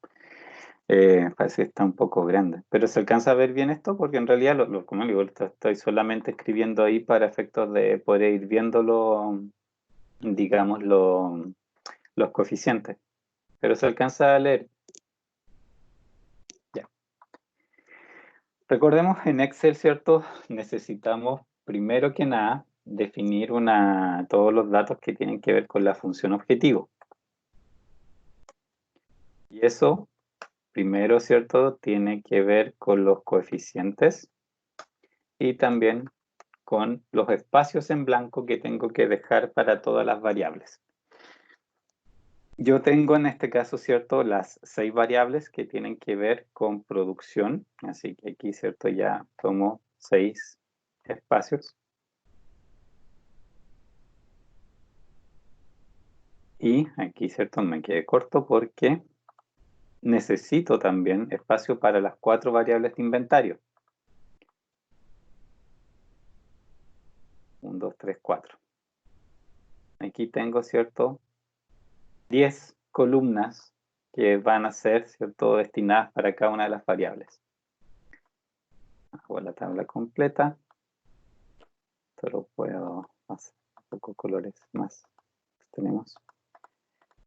Parece que está un poco grande, pero ¿se alcanza a ver bien esto? Porque en realidad, como digo, estoy solamente escribiendo ahí para efectos de poder ir viéndolo, digamos, los coeficientes. Pero ¿se alcanza a leer? Ya. Recordemos en Excel, ¿cierto? Necesitamos, primero que nada, definir todos los datos que tienen que ver con la función objetivo. Y eso, primero, ¿cierto?, tiene que ver con los coeficientes y también con los espacios en blanco que tengo que dejar para todas las variables. Yo tengo en este caso, ¿cierto?, las 6 variables que tienen que ver con producción, así que aquí, ¿cierto?, ya tomo 6 espacios. Y aquí, ¿cierto?, me quedé corto porque necesito también espacio para las 4 variables de inventario. 1, 2, 3, 4. Aquí tengo, ¿cierto?, 10 columnas que van a ser, ¿cierto?, destinadas para cada una de las variables. Hago la tabla completa. Esto lo puedo hacer un poco colores más. Tenemos.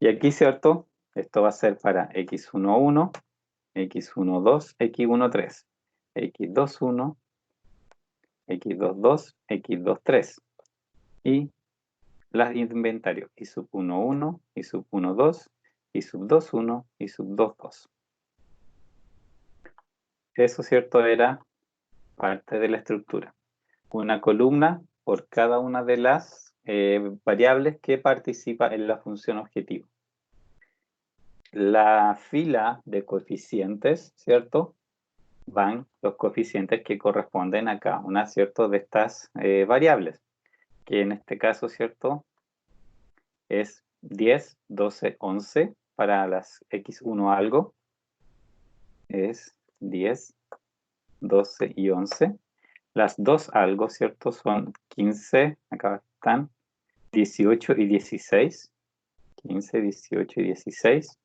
Y aquí, ¿cierto?, esto va a ser para x11, x12, x13, x21, x22, x23. Y las inventarios y sub 11, y sub 12, y sub 21, y sub 22. Eso, ¿cierto?, era parte de la estructura. Una columna por cada una de las variables que participa en la función objetivo. La fila de coeficientes, ¿cierto?, van los coeficientes que corresponden a cada una, ¿cierto?, de estas variables, que en este caso, ¿cierto?, es 10, 12, 11 para las x1 algo, es 10, 12 y 11. Las 2 algo, ¿cierto?, son 15, acá están, 18 y 16. 15, 18 y 16.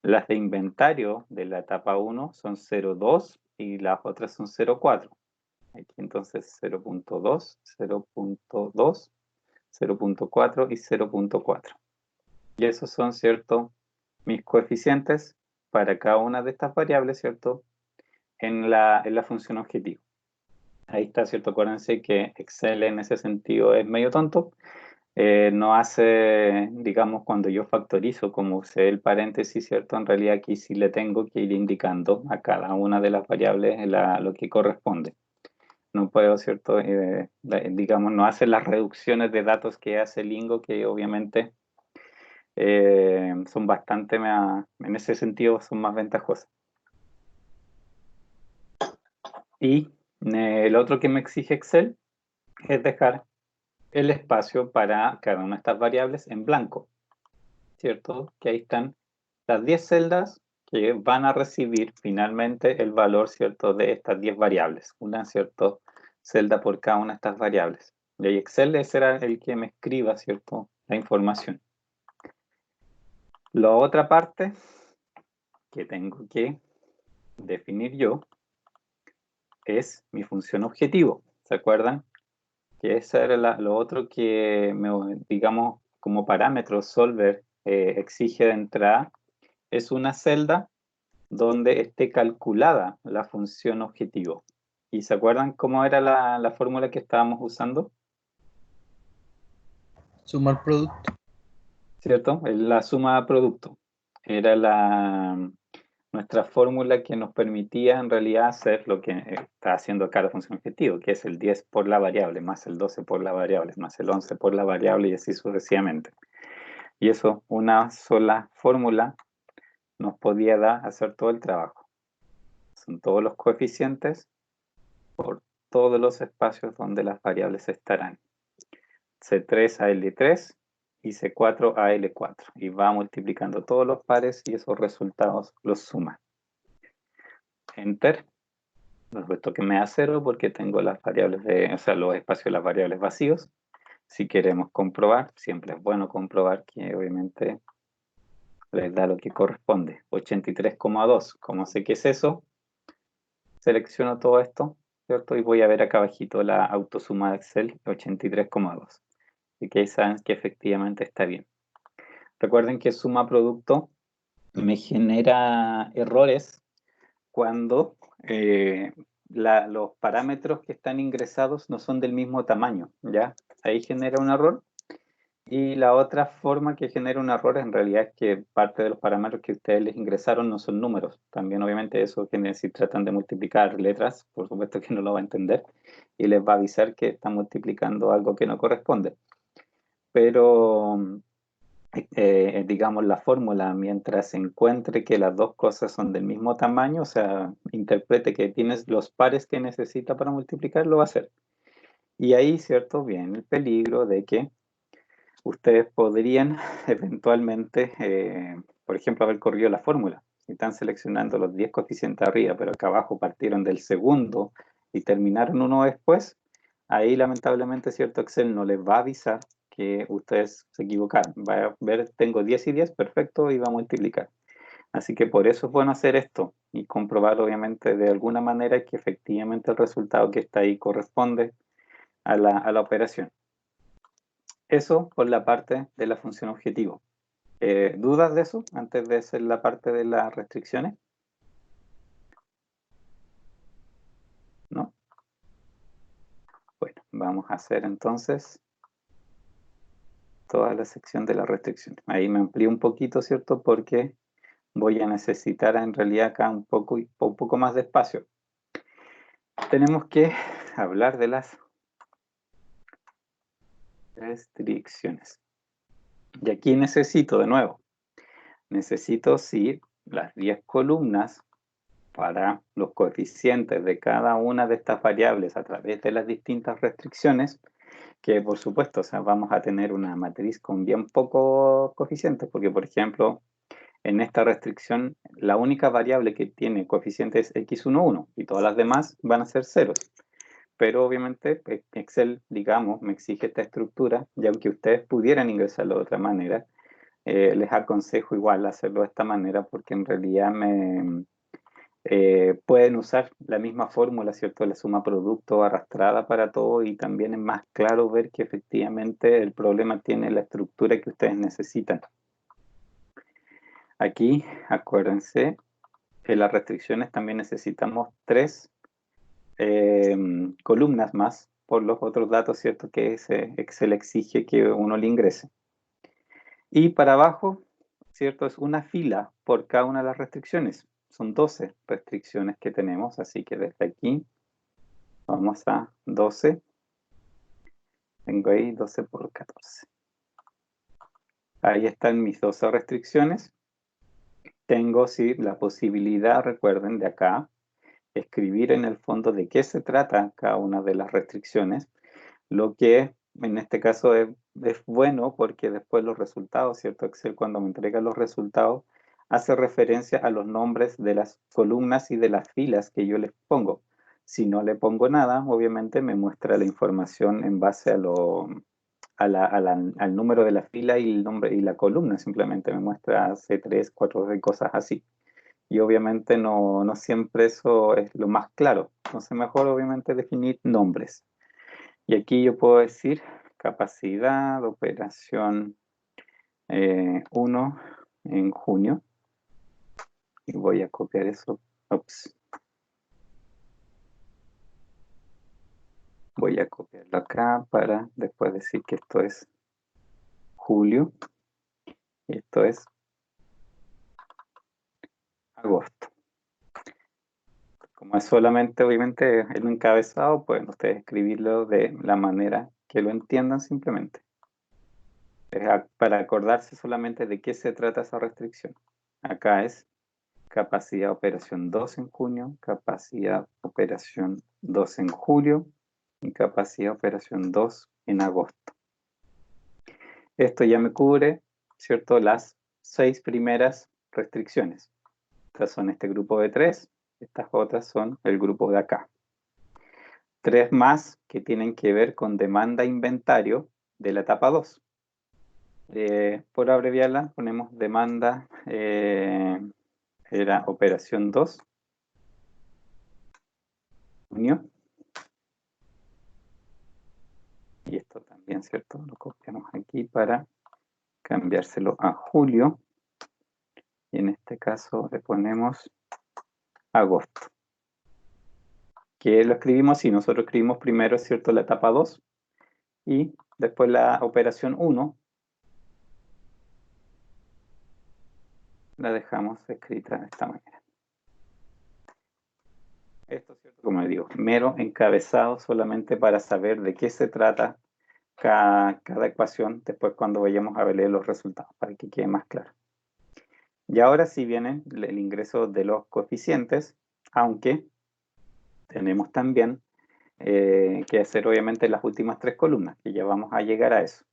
Las de inventario de la etapa 1 son 0,2 y las otras son 0,4. Aquí entonces 0,2, 0,2, 0,4 y 0,4. Y esos son, ¿cierto?, mis coeficientes para cada una de estas variables, ¿cierto?, en la función objetivo. Ahí está, ¿cierto? Acuérdense que Excel en ese sentido es medio tonto. No hace, digamos, cuando yo factorizo, como usé el paréntesis, ¿cierto? En realidad aquí sí le tengo que ir indicando a cada una de las variables lo que corresponde. No puedo, ¿cierto? Digamos, no hace las reducciones de datos que hace Lingo, que obviamente son bastante más, en ese sentido, son más ventajosas. Y el otro que me exige Excel es dejar el espacio para cada una de estas variables en blanco, ¿cierto? Que ahí están las 10 celdas que van a recibir finalmente el valor, ¿cierto?, de estas 10 variables. Una, ¿cierto?, celda por cada una de estas variables. Y ahí Excel será el que me escriba, ¿cierto?, la información. La otra parte que tengo que definir yo es mi función objetivo. ¿Se acuerdan? Que esa era lo otro que, digamos, como parámetro solver exige de entrada, es una celda donde esté calculada la función objetivo. ¿Y se acuerdan cómo era la fórmula que estábamos usando? Sumar producto. ¿Cierto? La suma de producto. Era nuestra fórmula que nos permitía en realidad hacer lo que está haciendo acá la función objetivo, que es el 10 por la variable, más el 12 por la variable, más el 11 por la variable y así sucesivamente. Y eso, una sola fórmula nos podía dar hacer todo el trabajo. Son todos los coeficientes por todos los espacios donde las variables estarán. C3 a L3 y C4 a L4. Y va multiplicando todos los pares y esos resultados los suma. Enter. Esto que me da 0 porque tengo las variables los espacios de las variables vacíos. Si queremos comprobar, siempre es bueno comprobar que obviamente les da lo que corresponde. 83,2. Como sé que es eso, selecciono todo esto, ¿cierto? Y voy a ver acá abajito la autosuma de Excel, 83,2. Y que ahí saben que efectivamente está bien. Recuerden que suma producto me genera errores cuando los parámetros que están ingresados no son del mismo tamaño, ¿ya? Ahí genera un error. Y la otra forma que genera un error en realidad es que parte de los parámetros que ustedes les ingresaron no son números. También obviamente eso que si tratan de multiplicar letras, por supuesto que no lo va a entender y les va a avisar que están multiplicando algo que no corresponde. Pero digamos la fórmula, mientras encuentre que las dos cosas son del mismo tamaño, o sea, interprete que tienes los pares que necesita para multiplicar, lo va a hacer. Y ahí, ¿cierto? Viene el peligro de que ustedes podrían eventualmente, por ejemplo, haber corrido la fórmula. Si están seleccionando los 10 coeficientes arriba, pero acá abajo partieron del segundo y terminaron uno después, ahí lamentablemente, ¿cierto? Excel no les va a avisar que ustedes se equivocaron. Va a ver, tengo 10 y 10, perfecto, y va a multiplicar. Así que por eso es bueno hacer esto y comprobar, obviamente, de alguna manera que efectivamente el resultado que está ahí corresponde a la operación. Eso por la parte de la función objetivo. ¿Dudas de eso antes de hacer la parte de las restricciones? ¿No? Bueno, vamos a hacer entonces toda la sección de las restricciones. Ahí me amplío un poquito, ¿cierto? Porque voy a necesitar en realidad acá un poco más de espacio. Tenemos que hablar de las restricciones. Y aquí necesito, de nuevo, necesito sí las 10 columnas para los coeficientes de cada una de estas variables a través de las distintas restricciones, que por supuesto, o sea, vamos a tener una matriz con bien pocos coeficientes, porque por ejemplo, en esta restricción, la única variable que tiene coeficiente es x11 y todas las demás van a ser ceros. Pero obviamente Excel, digamos, me exige esta estructura y aunque ustedes pudieran ingresarlo de otra manera, les aconsejo igual hacerlo de esta manera porque en realidad pueden usar la misma fórmula, ¿cierto? La suma producto arrastrada para todo y también es más claro ver que efectivamente el problema tiene la estructura que ustedes necesitan. Aquí, acuérdense, en las restricciones también necesitamos 3 columnas más por los otros datos, ¿cierto? Que Excel exige que uno le ingrese. Y para abajo, ¿cierto? Es una fila por cada una de las restricciones. Son 12 restricciones que tenemos, así que desde aquí vamos a 12. Tengo ahí 12 por 14. Ahí están mis 12 restricciones. Tengo, sí, la posibilidad, recuerden, de acá, escribir en el fondo de qué se trata cada una de las restricciones, lo que en este caso es bueno porque después los resultados, ¿cierto? Excel cuando me entrega los resultados hace referencia a los nombres de las columnas y de las filas que yo les pongo. Si no le pongo nada, obviamente me muestra la información en base al número de la fila y el nombre y la columna, simplemente me muestra C3, 4 y cosas así. Y obviamente no siempre eso es lo más claro. Entonces mejor obviamente definir nombres. Y aquí yo puedo decir capacidad de operación 1 en junio. Y voy a copiar eso. Ups. Voy a copiarlo acá para después decir que esto es julio. Y esto es agosto. Como es solamente, obviamente, el encabezado, pueden ustedes escribirlo de la manera que lo entiendan simplemente. Para acordarse solamente de qué se trata esa restricción. Acá es capacidad operación 2 en junio, capacidad operación 2 en julio y capacidad operación 2 en agosto. Esto ya me cubre, ¿cierto?, las 6 primeras restricciones. Estas son este grupo de 3, estas otras son el grupo de acá. 3 más que tienen que ver con demanda e inventario de la etapa 2. Por abreviarla, ponemos demanda, era operación 2, junio. Y esto también, ¿cierto? Lo copiamos aquí para cambiárselo a julio. Y en este caso le ponemos agosto. Que lo escribimos así. Nosotros escribimos primero, ¿cierto?, la etapa 2. Y después la operación 1. La dejamos escrita de esta manera. Esto, ¿cierto?, como les digo, mero encabezado solamente para saber de qué se trata cada ecuación después cuando vayamos a leer los resultados, para que quede más claro. Y ahora sí viene el ingreso de los coeficientes, aunque tenemos también que hacer obviamente las últimas 3 columnas, que ya vamos a llegar a eso.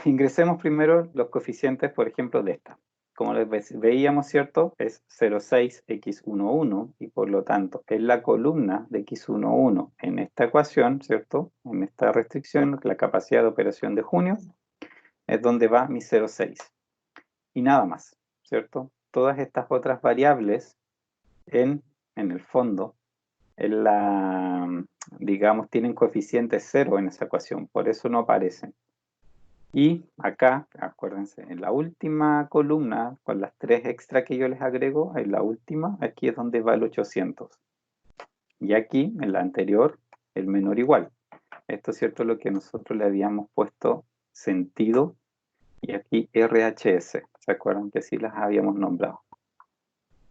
Ingresemos primero los coeficientes, por ejemplo, de esta. Como les veíamos, ¿cierto? Es 0,6x11 y por lo tanto es la columna de x11 en esta ecuación, ¿cierto? En esta restricción, la capacidad de operación de junio, es donde va mi 0,6. Y nada más, ¿cierto? Todas estas otras variables en el fondo, digamos, tienen coeficiente 0 en esa ecuación, por eso no aparecen. Y acá, acuérdense, en la última columna, con las 3 extra que yo les agrego, en la última, aquí es donde va el 800. Y aquí, en la anterior, el menor igual. Esto es cierto lo que nosotros le habíamos puesto sentido, y aquí RHS. ¿Se acuerdan que sí las habíamos nombrado?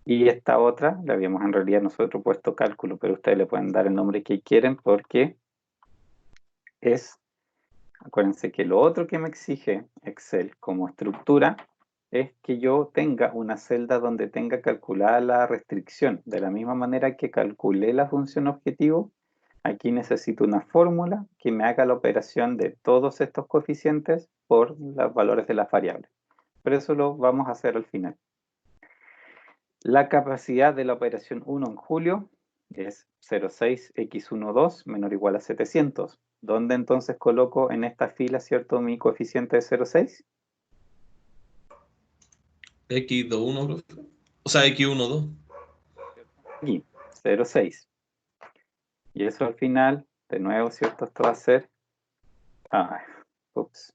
Y esta otra, le habíamos en realidad nosotros puesto cálculo, pero ustedes le pueden dar el nombre que quieren porque es... Acuérdense que lo otro que me exige Excel como estructura es que yo tenga una celda donde tenga calculada la restricción. De la misma manera que calculé la función objetivo, aquí necesito una fórmula que me haga la operación de todos estos coeficientes por los valores de las variables. Pero eso lo vamos a hacer al final. La capacidad de la operación 1 en julio es 0,6x12 menor o igual a 700. ¿Dónde entonces coloco en esta fila, cierto, mi coeficiente de 0,6? X21, profe. O sea, X12. Aquí, 0,6. Y eso al final, de nuevo, ¿cierto? Esto va a ser... ups.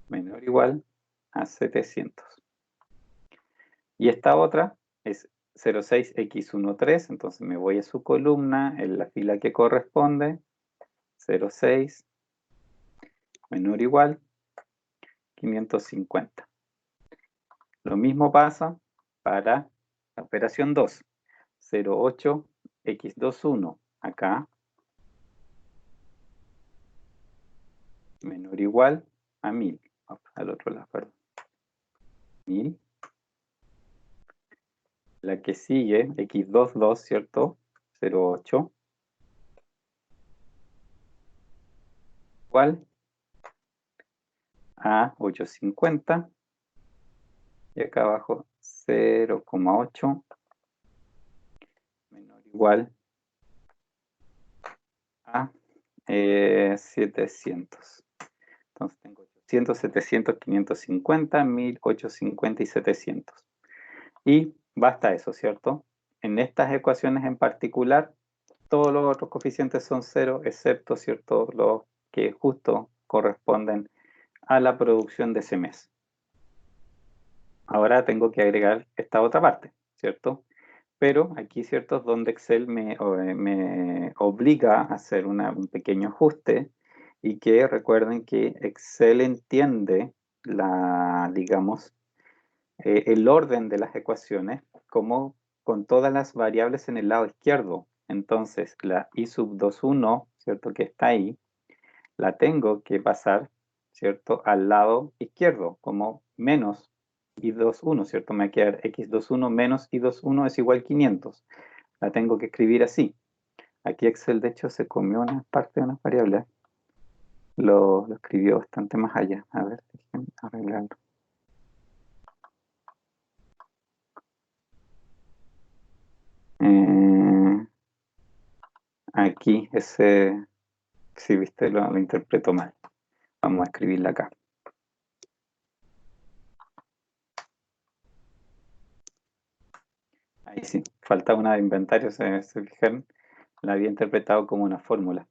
Menor o igual a 700. Y esta otra es 0,6x13, entonces me voy a su columna, en la fila que corresponde, 0,6 menor o igual 550. Lo mismo pasa para la operación 2, 0,8x21 acá, menor o igual a 1000, al otro lado, perdón, 1000, La que sigue, x22, ¿cierto? 0,8. Igual a 850. Y acá abajo 0,8 menor o igual a 700. Entonces tengo 800, 700, 550, 1850 y 700. Y basta eso, ¿cierto? En estas ecuaciones en particular, todos los otros coeficientes son 0, excepto, ¿cierto?, los que justo corresponden a la producción de ese mes. Ahora tengo que agregar esta otra parte, ¿cierto? Pero aquí, ¿cierto?, es donde Excel me obliga a hacer un pequeño ajuste, y que recuerden que Excel entiende digamos, el orden de las ecuaciones como con todas las variables en el lado izquierdo. Entonces, la i sub 21, ¿cierto?, que está ahí, la tengo que pasar, ¿cierto?, al lado izquierdo, como menos i21, ¿cierto? Me va a quedar x21 menos i21 es igual a 500. La tengo que escribir así. Aquí Excel, de hecho, se comió una parte de una variable. Lo escribió bastante más allá. A ver, déjenme arreglarlo. Aquí si viste, lo interpreto mal. Vamos a escribirla acá. Ahí sí, falta una de inventario, se fijaron, la había interpretado como una fórmula.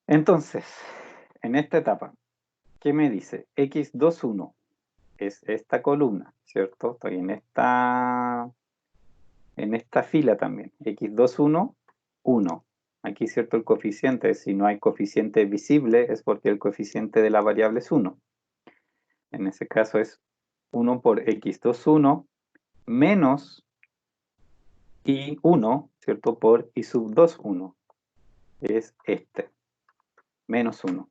Entonces, en esta etapa, ¿qué me dice? x21 es esta columna, ¿cierto? Estoy en esta fila también. x21, 1. Aquí, ¿cierto?, el coeficiente, si no hay coeficiente visible, es porque el coeficiente de la variable es 1. En ese caso es 1 por x21 menos i1, ¿cierto?, por i sub 21. Es menos 1,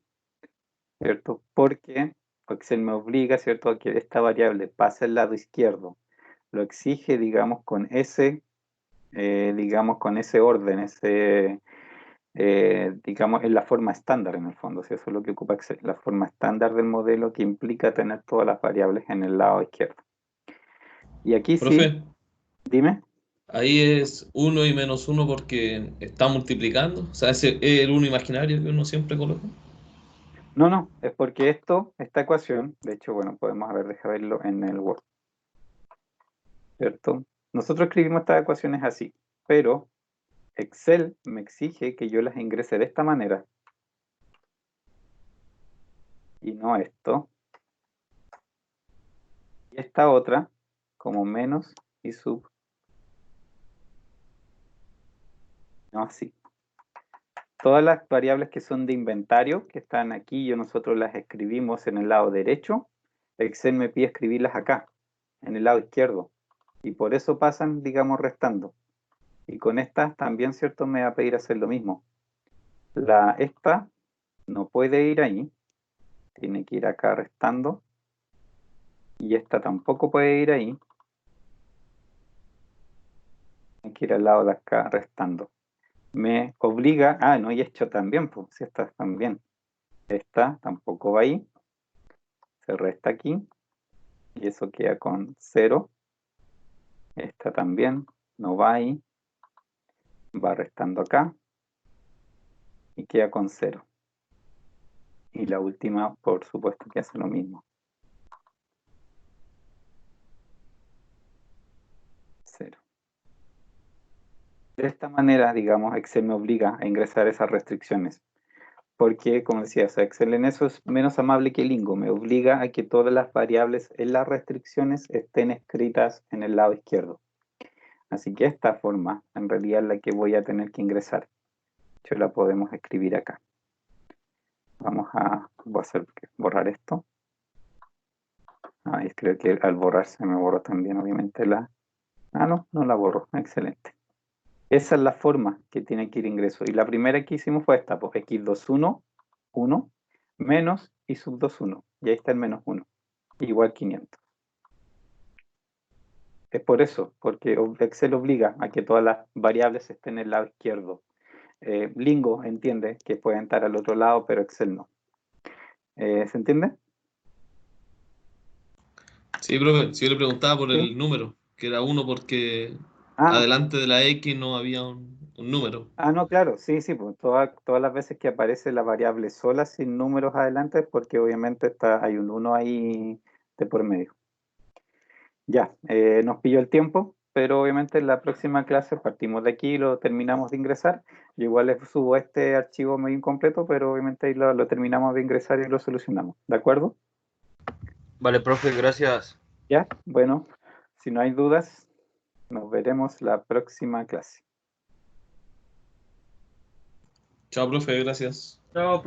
¿cierto? Porque Excel me obliga, ¿cierto?, a que esta variable pase al lado izquierdo. Lo exige, digamos, con ese orden, digamos, en la forma estándar, en el fondo. ¿Sí? Eso es lo que ocupa Excel, la forma estándar del modelo, que implica tener todas las variables en el lado izquierdo. Y aquí sí, Profe, dime. ahí es 1 y menos 1 porque está multiplicando. O sea, ese es el 1 imaginario que uno siempre coloca. No, es porque esta ecuación, de hecho, bueno, podemos dejar verlo en el Word, ¿cierto? Nosotros escribimos estas ecuaciones así, pero Excel me exige que yo las ingrese de esta manera, y no esto, y esta otra como menos y sub, no así. Todas las variables que son de inventario, que están aquí, nosotros las escribimos en el lado derecho. Excel me pide escribirlas acá, en el lado izquierdo, y por eso pasan, digamos, restando. Y con estas también, ¿cierto?, me va a pedir hacer lo mismo. Esta no puede ir ahí, tiene que ir acá restando, y esta tampoco puede ir ahí, tiene que ir al lado de acá restando. Me obliga, no, y esto también, pues, si esta también. Esta tampoco va ahí, se resta aquí, y eso queda con 0. Esta también no va ahí, va restando acá, y queda con 0. Y la última, por supuesto, que hace lo mismo. 0. De esta manera, digamos, Excel me obliga a ingresar esas restricciones. Porque, como decía, Excel en eso es menos amable que Lingo. Me obliga a que todas las variables en las restricciones estén escritas en el lado izquierdo. Así que esta forma, en realidad, es la que voy a tener que ingresar. Yo la podemos escribir acá. Voy a borrar esto. Creo que al borrar se me borró también, obviamente, no la borro. Excelente. Esa es la forma que tiene que ir ingreso. Y la primera que hicimos fue esta, pues x21, 1, menos y sub 21. Y ahí está el menos 1. Igual 500. Es por eso, porque Excel obliga a que todas las variables estén en el lado izquierdo. Lingo entiende que pueden estar al otro lado, pero Excel no. ¿Se entiende? Sí, profe, si yo le preguntaba por Sí. el número, que era 1 porque Ah, adelante de la X no había un número. no, claro, sí, pues todas las veces que aparece la variable sola sin números adelante es porque obviamente hay un 1 ahí de por medio. Ya, nos pilló el tiempo, pero obviamente en la próxima clase partimos de aquí y lo terminamos de ingresar. Yo igual les subo este archivo medio incompleto, pero obviamente ahí lo terminamos de ingresar y lo solucionamos. ¿De acuerdo? Vale, profe, gracias. Ya, bueno, si no hay dudas, nos veremos la próxima clase. Chao, profe, gracias. Chao,